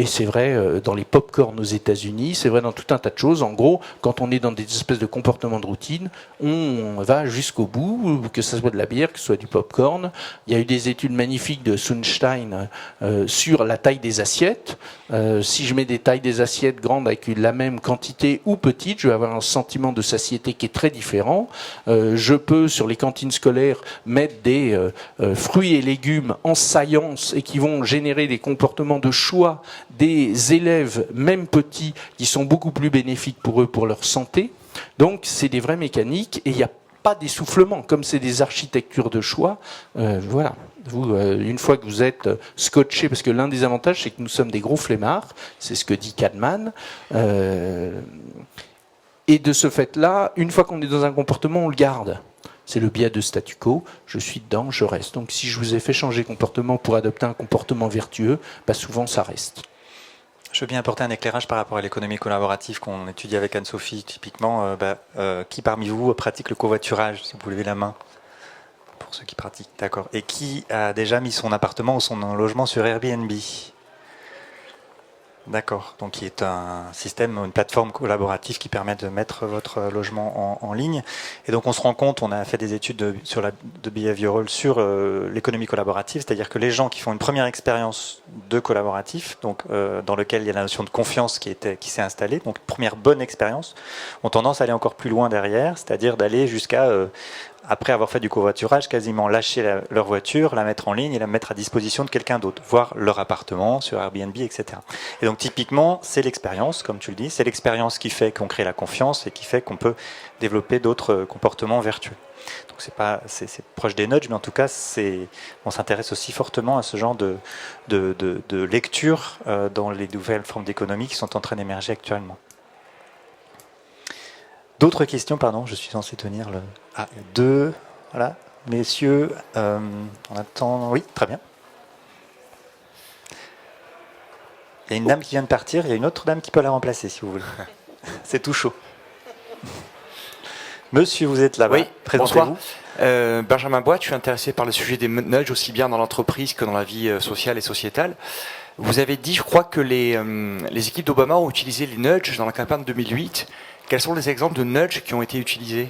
c'est vrai dans les pop-corn aux États-Unis, c'est vrai dans tout un tas de choses. En gros, quand on est dans des espèces de comportements de routine, on va jusqu'au bout, que ce soit de la bière, que ce soit du pop-corn. Il y a eu des études magnifiques de Sunstein sur la taille des assiettes. Si je mets des tailles des assiettes grandes avec la même quantité ou petite, je vais avoir un sentiment de satiété qui est très différent. Je peux, sur les cantines scolaires, mettre des fruits et légumes en saillance et qui vont générer des comportements de choix des élèves, même petits, qui sont beaucoup plus bénéfiques pour eux, pour leur santé. Donc, c'est des vraies mécaniques et il n'y a pas d'essoufflement. Comme c'est des architectures de choix, voilà. Vous, une fois que vous êtes scotché, parce que l'un des avantages, c'est que nous sommes des gros flemmards, c'est ce que dit Kahneman, et de ce fait-là, une fois qu'on est dans un comportement, on le garde. C'est le biais de statu quo, je suis dedans, je reste. Donc si je vous ai fait changer comportement pour adopter un comportement vertueux, bah souvent ça reste. Je veux bien apporter un éclairage par rapport à l'économie collaborative qu'on étudie avec Anne-Sophie. Typiquement, qui parmi vous pratique le covoiturage, si vous levez la main? Pour ceux qui pratiquent, d'accord. Et qui a déjà mis son appartement ou son logement sur Airbnb? D'accord. Donc, qui est un système, une plateforme collaborative qui permet de mettre votre logement en ligne. Et donc, on se rend compte, on a fait des études de behavioral sur l'économie collaborative, c'est-à-dire que les gens qui font une première expérience de collaboratif, donc dans lequel il y a la notion de confiance qui s'est installée, donc première bonne expérience, ont tendance à aller encore plus loin derrière, c'est-à-dire d'aller jusqu'à après avoir fait du covoiturage, quasiment lâcher leur voiture, la mettre en ligne et la mettre à disposition de quelqu'un d'autre, voire leur appartement sur Airbnb, etc. Et donc typiquement, c'est l'expérience, comme tu le dis, c'est l'expérience qui fait qu'on crée la confiance et qui fait qu'on peut développer d'autres comportements vertueux. Donc c'est proche des nudges, mais en tout cas, on s'intéresse aussi fortement à ce genre de lecture dans les nouvelles formes d'économie qui sont en train d'émerger actuellement. D'autres questions, pardon, je suis censé tenir le... Ah, deux, voilà, messieurs, on attend... Oui, très bien. Il y a une dame qui vient de partir, il y a une autre dame qui peut la remplacer, si vous voulez. C'est tout chaud. Monsieur, vous êtes là-bas, oui, présentez-vous. Benjamin Bois, je suis intéressé par le sujet des nudges, aussi bien dans l'entreprise que dans la vie sociale et sociétale. Vous avez dit, je crois, que les équipes d'Obama ont utilisé les nudges dans la campagne de 2008. Quels sont les exemples de nudges qui ont été utilisés?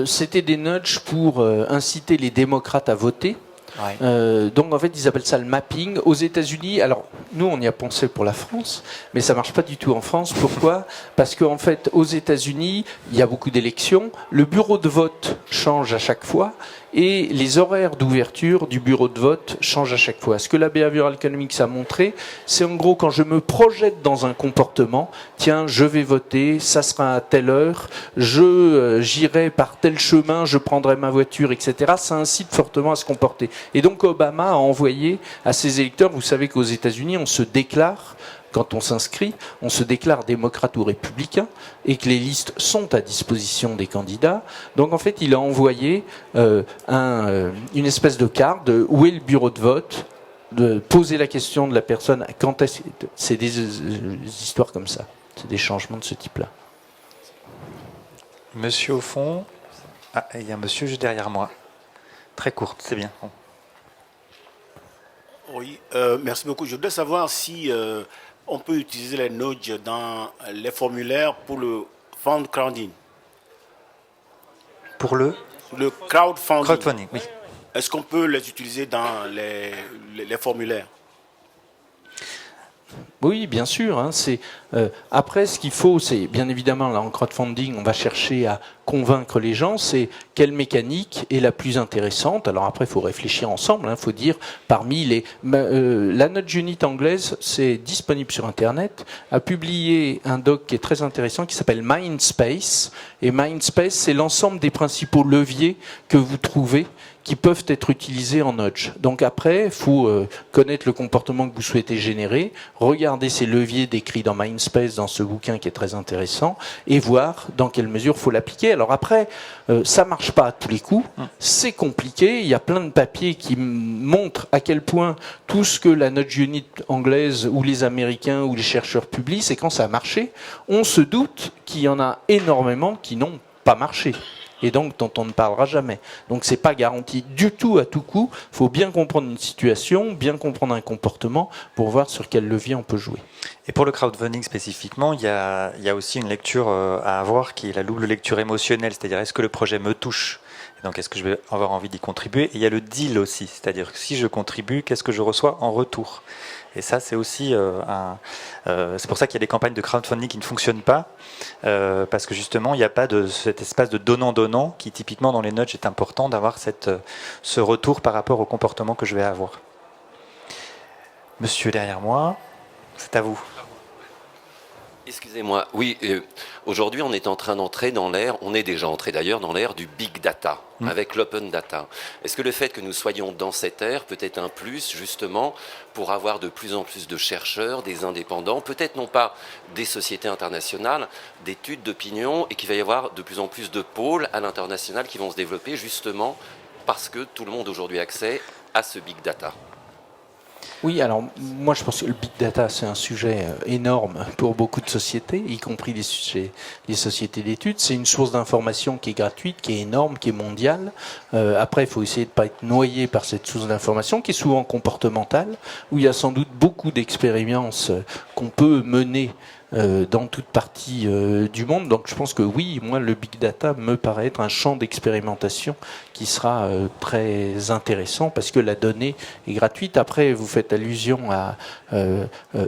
C'était des nudges pour inciter les démocrates à voter. Ouais. Donc en fait ils appellent ça le mapping. Aux États-Unis, alors nous on y a pensé pour la France, mais ça marche pas du tout en France. Pourquoi? Parce qu'en fait aux États-Unis il y a beaucoup d'élections, le bureau de vote change à chaque fois et les horaires d'ouverture du bureau de vote changent à chaque fois. Ce que la behavioral economics a montré, c'est en gros quand je me projette dans un comportement, tiens je vais voter, ça sera à telle heure, j'irai par tel chemin, je prendrai ma voiture, etc. Ça incite fortement à se comporter. Et donc Obama a envoyé à ses électeurs, vous savez qu'aux États-Unis on se déclare quand on s'inscrit, on se déclare démocrate ou républicain et que les listes sont à disposition des candidats. Donc en fait, il a envoyé une espèce de carte de où est le bureau de vote, de poser la question de la personne. Quand c'est des histoires comme ça, c'est des changements de ce type-là. Monsieur au fond. Ah, il y a un monsieur juste derrière moi. Très courte, c'est bien. Bon. Oui, merci beaucoup. Je voudrais savoir si on peut utiliser les nudges dans les formulaires pour le crowdfunding. Pour le crowdfunding, oui. Est-ce qu'on peut les utiliser dans les formulaires? Oui, bien sûr. Après, ce qu'il faut, c'est bien évidemment, là, en crowdfunding, on va chercher à convaincre les gens, c'est quelle mécanique est la plus intéressante. Alors après, il faut réfléchir ensemble. Il faut dire, parmi la Nudge Unit anglaise, c'est disponible sur Internet, a publié un doc qui est très intéressant, qui s'appelle Mindspace. Et Mindspace, c'est l'ensemble des principaux leviers que vous trouvez qui peuvent être utilisés en nudge. Donc après, il faut connaître le comportement que vous souhaitez générer, regarder ces leviers décrits dans Mindspace, dans ce bouquin qui est très intéressant, et voir dans quelle mesure il faut l'appliquer. Alors après, ça marche pas à tous les coups, c'est compliqué, il y a plein de papiers qui montrent à quel point tout ce que la Nudge Unit anglaise ou les Américains ou les chercheurs publient, c'est quand ça a marché, on se doute qu'il y en a énormément qui n'ont pas marché. Et donc dont on ne parlera jamais. Donc c'est pas garanti du tout à tout coup. Il faut bien comprendre une situation, bien comprendre un comportement pour voir sur quel levier on peut jouer. Et pour le crowdfunding spécifiquement, il y a aussi une lecture à avoir qui est la double lecture émotionnelle, c'est-à-dire est-ce que le projet me touche ? Et donc est-ce que je vais avoir envie d'y contribuer ? Et il y a le deal aussi, c'est-à-dire que si je contribue, qu'est-ce que je reçois en retour ? Et ça, c'est aussi c'est pour ça qu'il y a des campagnes de crowdfunding qui ne fonctionnent pas, parce que justement, il n'y a pas de cet espace de donnant-donnant qui, typiquement, dans les nudges, est important d'avoir ce retour par rapport au comportement que je vais avoir. Monsieur derrière moi, c'est à vous. Excusez-moi, oui, aujourd'hui on est en train d'entrer dans l'ère, on est déjà entré d'ailleurs dans l'ère du big data, avec l'open data. Est-ce que le fait que nous soyons dans cette ère peut être un plus justement pour avoir de plus en plus de chercheurs, des indépendants, peut-être non pas des sociétés internationales, d'études d'opinion, et qu'il va y avoir de plus en plus de pôles à l'international qui vont se développer justement parce que tout le monde aujourd'hui a accès à ce big data? Oui, alors moi je pense que le big data c'est un sujet énorme pour beaucoup de sociétés, y compris les sociétés d'études. C'est une source d'information qui est gratuite, qui est énorme, qui est mondiale. Après, il faut essayer de ne pas être noyé par cette source d'information qui est souvent comportementale, où il y a sans doute beaucoup d'expériences qu'on peut mener dans toute partie du monde. Donc je pense que oui, moi le big data me paraît être un champ d'expérimentation qui sera très intéressant parce que la donnée est gratuite. Après, vous faites allusion à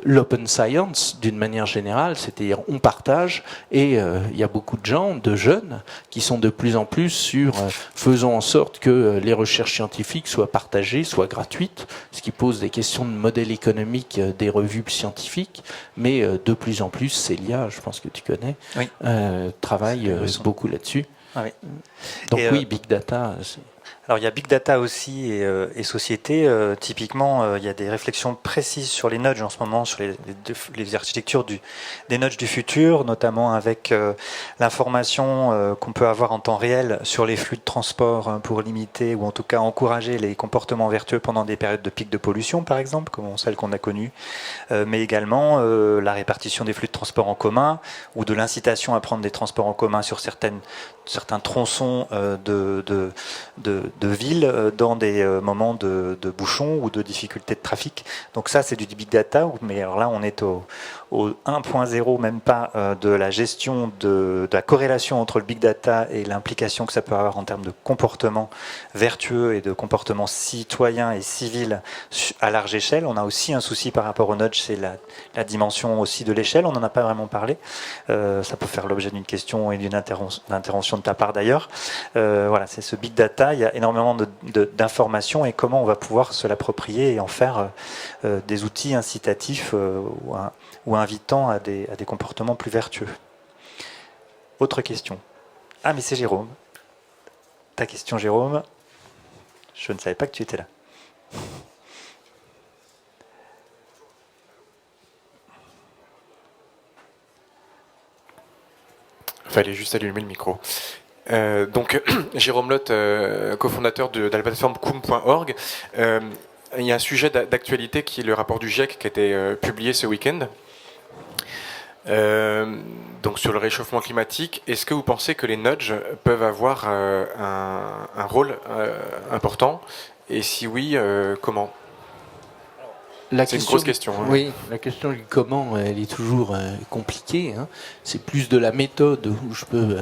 l'open science d'une manière générale, c'est-à-dire on partage et il y a beaucoup de gens, de jeunes, qui sont de plus en plus sur faisons en sorte que les recherches scientifiques soient partagées, soient gratuites, ce qui pose des questions de modèle économique des revues scientifiques, mais de plus en plus, Célia, je pense que tu connais, oui. Travaille beaucoup là-dessus. Ah oui. Donc oui, big data. Alors il y a big data aussi et société. Typiquement, il y a des réflexions précises sur les nudges en ce moment, sur les architectures des nudges du futur, notamment avec l'information qu'on peut avoir en temps réel sur les flux de transport pour limiter ou en tout cas encourager les comportements vertueux pendant des périodes de pic de pollution, par exemple, comme celle qu'on a connue, mais également la répartition des flux de transport en commun ou de l'incitation à prendre des transports en commun sur certains tronçons de ville dans des moments de bouchons ou de difficultés de trafic. Donc ça, c'est du big data, mais alors là, on est au 1.0, même pas, de la gestion de la corrélation entre le big data et l'implication que ça peut avoir en termes de comportement vertueux et de comportement citoyen et civil à large échelle. On a aussi un souci par rapport au nudge, c'est la dimension aussi de l'échelle. On n'en a pas vraiment parlé. Ça peut faire l'objet d'une question et d'une intervention de ta part d'ailleurs. Voilà, c'est ce big data. Il y a énormément d'informations et comment on va pouvoir se l'approprier et en faire des outils incitatifs ou invitants à des comportements plus vertueux. Autre question. Ah, mais c'est Jérôme. Ta question, Jérôme. Je ne savais pas que tu étais là. Fallait juste allumer le micro. Donc, Jérôme Lotte, cofondateur de la plateforme Koum.org. Il y a un sujet d'actualité qui est le rapport du GIEC qui a été publié ce week-end. Donc sur le réchauffement climatique, est-ce que vous pensez que les nudges peuvent avoir un rôle important? Et si oui, comment? C'est une grosse question. Hein. Oui, la question du comment, elle est toujours compliquée. Hein. C'est plus de la méthode où je peux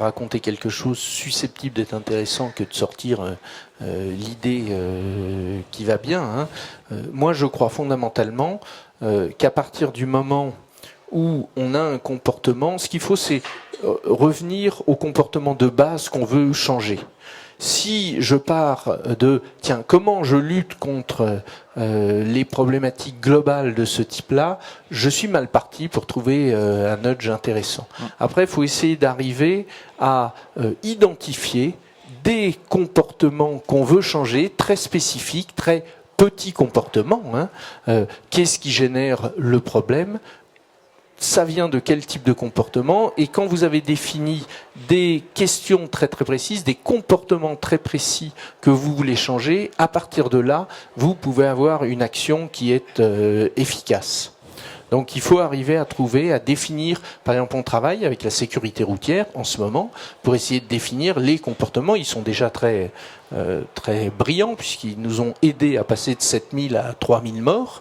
raconter quelque chose susceptible d'être intéressant que de sortir l'idée qui va bien. Hein. Moi, je crois fondamentalement qu'à partir du moment où on a un comportement, ce qu'il faut, c'est revenir au comportement de base qu'on veut changer. Si je pars de, tiens, comment je lutte contre les problématiques globales de ce type-là, je suis mal parti pour trouver un nudge intéressant. Après, il faut essayer d'arriver à identifier des comportements qu'on veut changer, très spécifiques, très petits comportements. Hein. Qu'est-ce qui génère le problème ? Ça vient de quel type de comportement? Et quand vous avez défini des questions très très précises, des comportements très précis que vous voulez changer, à partir de là, vous pouvez avoir une action qui est efficace. Donc il faut arriver à trouver, à définir, par exemple on travaille avec la sécurité routière en ce moment, pour essayer de définir les comportements. Ils sont déjà très brillants, puisqu'ils nous ont aidés à passer de 7000 à 3000 morts.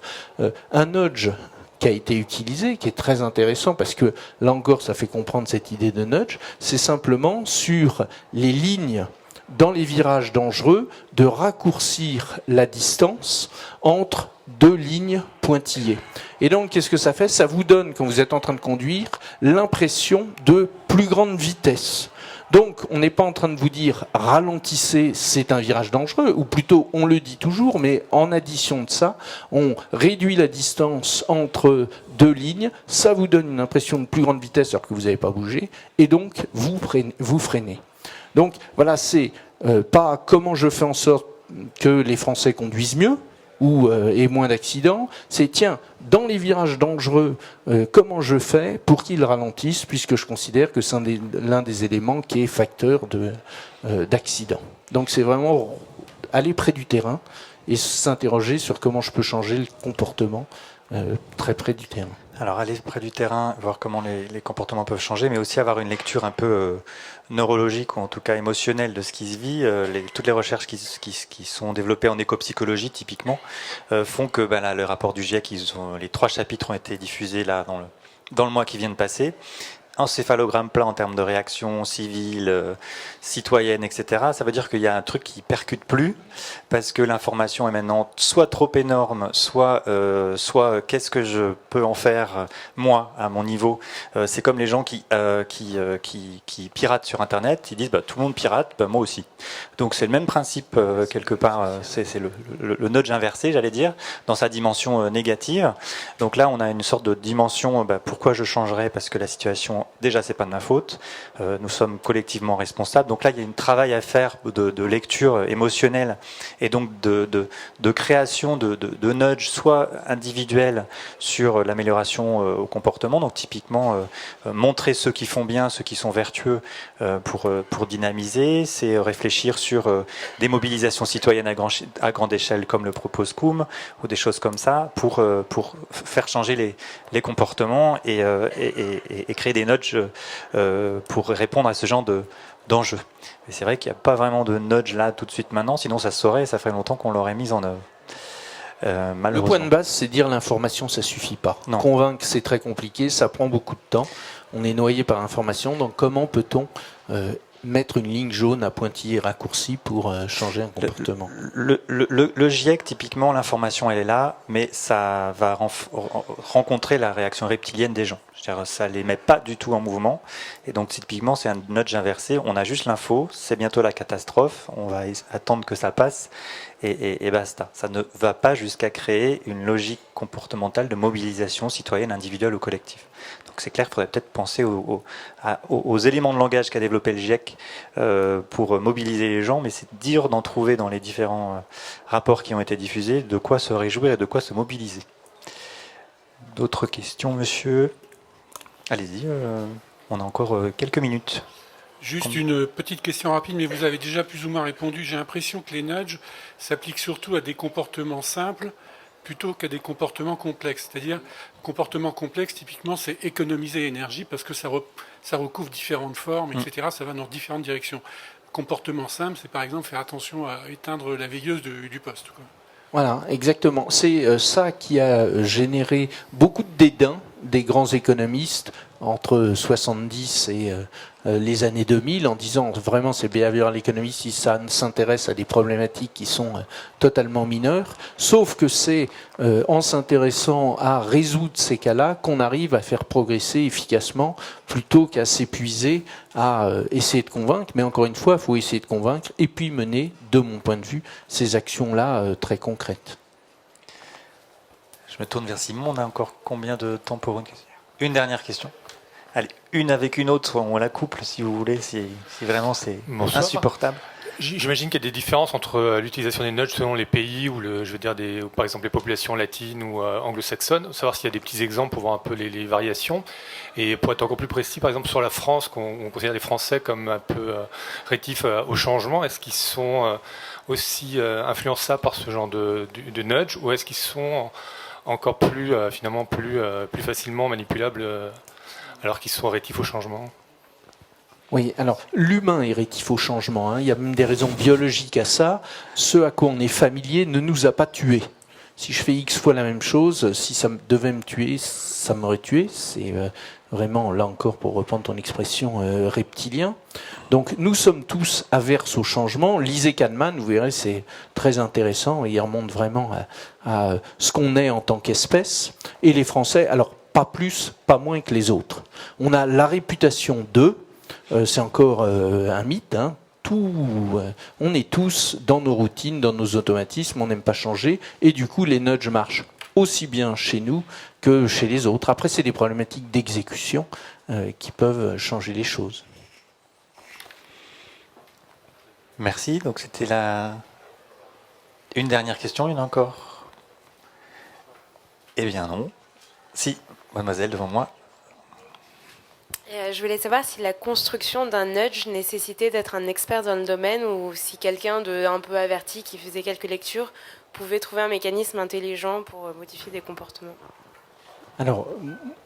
Un nudge qui a été utilisé, qui est très intéressant parce que là encore ça fait comprendre cette idée de nudge, c'est simplement sur les lignes dans les virages dangereux de raccourcir la distance entre deux lignes pointillées. Et donc qu'est-ce que ça fait? Ça vous donne, quand vous êtes en train de conduire, l'impression de plus grande vitesse. Donc, on n'est pas en train de vous dire « ralentissez, c'est un virage dangereux », ou plutôt, on le dit toujours, mais en addition de ça, on réduit la distance entre deux lignes, ça vous donne une impression de plus grande vitesse alors que vous n'avez pas bougé, et donc, vous freinez. Donc, voilà, c'est pas comment je fais en sorte que les Français conduisent mieux, ou et moins d'accidents, c'est tiens, dans les virages dangereux, comment je fais pour qu'ils ralentissent, puisque je considère que c'est l'un des éléments qui est facteur d'accident. Donc c'est vraiment aller près du terrain et s'interroger sur comment je peux changer le comportement très près du terrain. Alors aller près du terrain, voir comment les comportements peuvent changer, mais aussi avoir une lecture un peu neurologique ou en tout cas émotionnelle de ce qui se vit. Toutes les recherches qui sont développées en éco-psychologie typiquement font que là, le rapport du GIEC, les 3 chapitres ont été diffusés là dans le mois qui vient de passer. Encéphalogramme plat en termes de réaction civile, citoyenne, etc. Ça veut dire qu'il y a un truc qui percute plus parce que l'information est maintenant soit trop énorme, soit qu'est-ce que je peux en faire moi à mon niveau. C'est comme les gens qui piratent sur Internet. Ils disent tout le monde pirate, moi aussi. Donc c'est le même principe quelque part. C'est le nudge inversé, j'allais dire, dans sa dimension négative. Donc là, on a une sorte de dimension. Pourquoi je changerais? Parce que la situation déjà, c'est pas de ma faute. Nous sommes collectivement responsables. Donc là, il y a un travail à faire de lecture émotionnelle et donc de création de nudge, soit individuel sur l'amélioration au comportement. Donc typiquement, montrer ceux qui font bien, ceux qui sont vertueux pour dynamiser. C'est réfléchir sur des mobilisations citoyennes à grande échelle, comme le propose Koum, ou des choses comme ça, pour faire changer les comportements et créer des nudges pour répondre à ce genre d'enjeux. Et c'est vrai qu'il n'y a pas vraiment de nudge là tout de suite maintenant, sinon ça se saurait et ça ferait longtemps qu'on l'aurait mis en œuvre. Le point de base, c'est dire l'information, ça suffit pas. Non. Convaincre, c'est très compliqué, ça prend beaucoup de temps. On est noyé par l'information, donc comment peut-on mettre une ligne jaune à pointillés raccourcis pour changer un comportement? Le GIEC, typiquement, l'information, elle est là, mais ça va rencontrer la réaction reptilienne des gens. C'est-à-dire, ça les met pas du tout en mouvement. Et donc, typiquement, c'est un nudge inversé. On a juste l'info, c'est bientôt la catastrophe, on va attendre que ça passe, et basta. Ça ne va pas jusqu'à créer une logique comportementale de mobilisation citoyenne, individuelle ou collective. Donc c'est clair qu'il faudrait peut-être penser aux éléments de langage qu'a développé le GIEC pour mobiliser les gens, mais c'est dur d'en trouver dans les différents rapports qui ont été diffusés, de quoi se réjouir et de quoi se mobiliser. D'autres questions, monsieur? Allez-y. On a encore quelques minutes. Juste une petite question rapide, mais vous avez déjà plus ou moins répondu. J'ai l'impression que les nudges s'appliquent surtout à des comportements simples plutôt qu'à des comportements complexes. C'est-à-dire, comportement complexe, typiquement, c'est économiser l'énergie parce que ça recouvre différentes formes, etc. Ça va dans différentes directions. Comportement simple, c'est par exemple faire attention à éteindre la veilleuse du poste, quoi. Voilà, exactement. C'est ça qui a généré beaucoup de dédain des grands économistes entre 70 et les années 2000 en disant vraiment c'est behavioral economy si ça s'intéresse à des problématiques qui sont totalement mineures. Sauf que c'est en s'intéressant à résoudre ces cas-là qu'on arrive à faire progresser efficacement plutôt qu'à s'épuiser à essayer de convaincre. Mais encore une fois, il faut essayer de convaincre et puis mener, de mon point de vue, ces actions-là très concrètes. Je me tourne vers Simon. On a encore combien de temps pour une question ? Une dernière question. Allez, une avec une autre, on la couple si vous voulez, si vraiment c'est insupportable. J'imagine qu'il y a des différences entre l'utilisation des nudges selon les pays ou par exemple les populations latines ou anglo-saxonnes, savoir s'il y a des petits exemples pour voir un peu les variations. Et pour être encore plus précis, par exemple sur la France, qu'on considère les Français comme un peu rétifs au changement, est-ce qu'ils sont aussi influençables par ce genre de nudge, ou est-ce qu'ils sont encore plus facilement manipulables alors qu'ils sont rétifs au changement? Oui, alors l'humain est rétif au changement, hein. Il y a même des raisons biologiques à ça. Ce à quoi on est familier ne nous a pas tués. Si je fais X fois la même chose, si ça devait me tuer, ça m'aurait tué. C'est vraiment, là encore, pour reprendre ton expression, reptilien. Donc nous sommes tous averses au changement. Lisez Kahneman, vous verrez, c'est très intéressant. Il remonte vraiment à ce qu'on est en tant qu'espèce. Et les Français, alors pas plus, pas moins que les autres. On a la réputation d'eux. C'est encore un mythe, hein. On est tous dans nos routines, dans nos automatismes, on n'aime pas changer, et du coup les nudges marchent aussi bien chez nous que chez les autres. Après, c'est des problématiques d'exécution qui peuvent changer les choses. Merci, donc c'était une dernière question, il y en a encore? Eh bien non. Si, mademoiselle, devant moi. Je voulais savoir si la construction d'un nudge nécessitait d'être un expert dans le domaine ou si quelqu'un d'un peu averti qui faisait quelques lectures pouvait trouver un mécanisme intelligent pour modifier des comportements. Alors,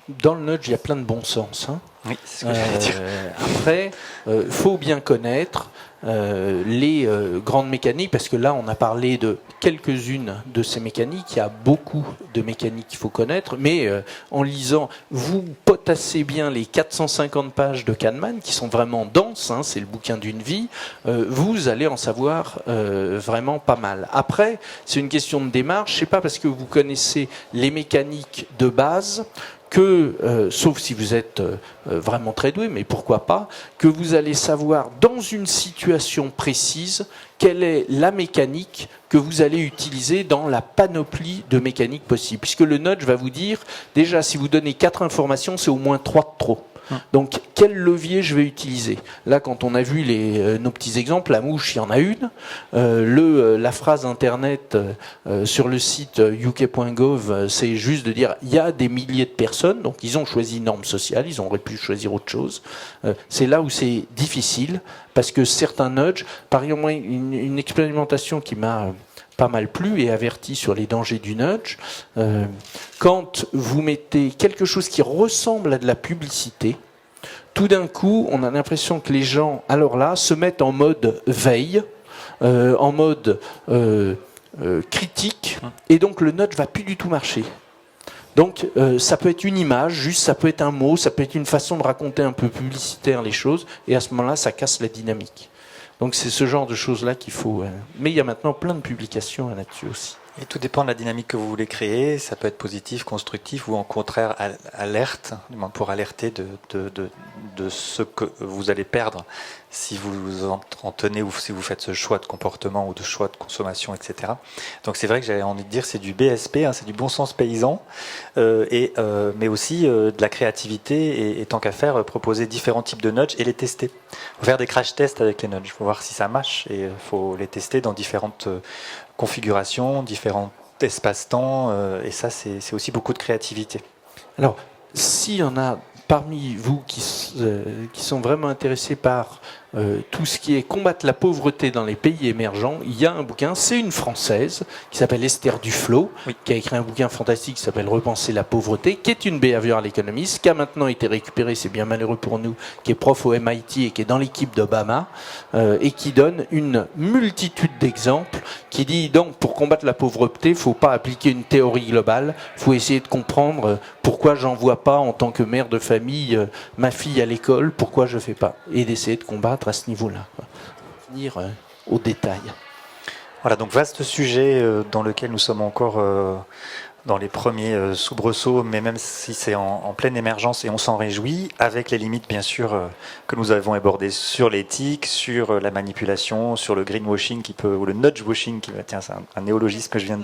dans le nudge, il y a plein de bon sens, hein. Oui, c'est ce que j'allais dire. Après, il faut bien connaître les grandes mécaniques, parce que là, on a parlé de quelques-unes de ces mécaniques. Il y a beaucoup de mécaniques qu'il faut connaître, mais en lisant, vous potassez bien les 450 pages de Kahneman, qui sont vraiment denses, hein, c'est le bouquin d'une vie, vous allez en savoir vraiment pas mal. Après, c'est une question de démarche. C'est pas parce que vous connaissez les mécaniques de base que, sauf si vous êtes vraiment très doué, mais pourquoi pas, que vous allez savoir dans une situation précise quelle est la mécanique que vous allez utiliser dans la panoplie de mécaniques possibles. Puisque le nudge va vous dire, déjà, si vous donnez 4 informations, c'est au moins 3 de trop. Donc, quel levier je vais utiliser? Là, quand on a vu nos petits exemples, la mouche, il y en a une. La phrase internet sur le site uk.gov, c'est juste de dire il y a des milliers de personnes, donc ils ont choisi norme sociale, ils auraient pu choisir autre chose. C'est là où c'est difficile, parce que certains nudges, par exemple, moi, une expérimentation qui m'a pas mal plu et averti sur les dangers du nudge. Quand vous mettez quelque chose qui ressemble à de la publicité, tout d'un coup, on a l'impression que les gens, alors là, se mettent en mode veille, en mode critique, et donc le nudge va plus du tout marcher. Donc ça peut être une image, juste ça peut être un mot, ça peut être une façon de raconter un peu publicitaire les choses, et à ce moment-là, ça casse la dynamique. Donc c'est ce genre de choses-là qu'il faut... Mais il y a maintenant plein de publications là-dessus aussi. Et tout dépend de la dynamique que vous voulez créer. Ça peut être positif, constructif ou en contraire alerte, pour alerter de ce que vous allez perdre si vous en tenez ou si vous faites ce choix de comportement ou de choix de consommation, etc. Donc c'est vrai que j'avais envie de dire c'est du BSP, hein, c'est du bon sens paysan, mais aussi de la créativité et tant qu'à faire, proposer différents types de nudges et les tester. Il faut faire des crash tests avec les nudges, il faut voir si ça marche et il faut les tester dans différentes configurations, différents espaces-temps, et ça c'est aussi beaucoup de créativité. Alors, s'il y en a parmi vous qui sont vraiment intéressés par tout ce qui est combattre la pauvreté dans les pays émergents, il y a un bouquin, c'est une Française qui s'appelle Esther Duflo, qui a écrit un bouquin fantastique qui s'appelle Repenser la pauvreté, qui est une behavioral economist, qui a maintenant été récupérée, c'est bien malheureux pour nous, qui est prof au MIT et qui est dans l'équipe d'Obama, et qui donne une multitude d'exemples, qui dit donc pour combattre la pauvreté, il ne faut pas appliquer une théorie globale, il faut essayer de comprendre pourquoi j'envoie pas en tant que mère de famille ma fille à l'école, pourquoi je fais pas, et d'essayer de combattre à ce niveau-là. Venir au détail. Voilà, donc vaste sujet dans lequel nous sommes encore dans les premiers soubresauts, mais même si c'est en pleine émergence et on s'en réjouit, avec les limites bien sûr que nous avons abordées sur l'éthique, sur la manipulation, sur le greenwashing ou le nudge-washing, tiens, c'est un néologisme que je viens de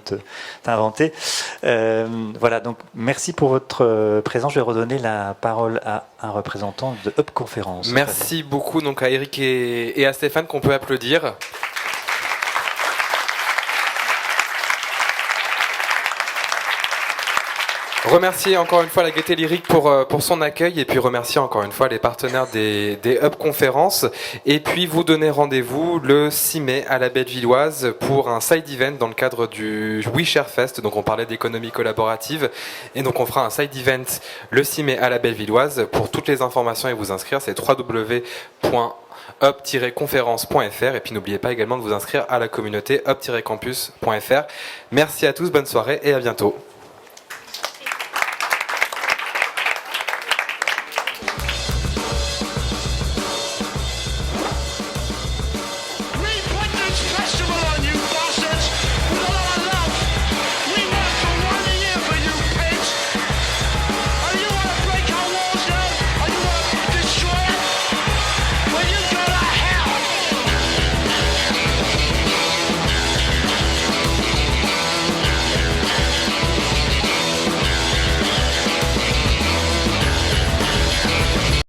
t'inventer. Voilà, donc merci pour votre présence. Je vais redonner la parole à un représentant de Hub Conférence. Merci beaucoup donc à Eric et à Stéphane qu'on peut applaudir. Remercier encore une fois la Gaieté Lyrique pour son accueil et puis remercier encore une fois les partenaires des Hub Conférences et puis vous donner rendez-vous le 6 mai à la Bellevilloise pour un side event dans le cadre du WeShare Fest. Donc on parlait d'économie collaborative et donc on fera un side event le 6 mai à la Bellevilloise. Pour toutes les informations et vous inscrire, c'est www.hub-conférence.fr et puis n'oubliez pas également de vous inscrire à la communauté hub-campus.fr. Merci à tous, bonne soirée et à bientôt.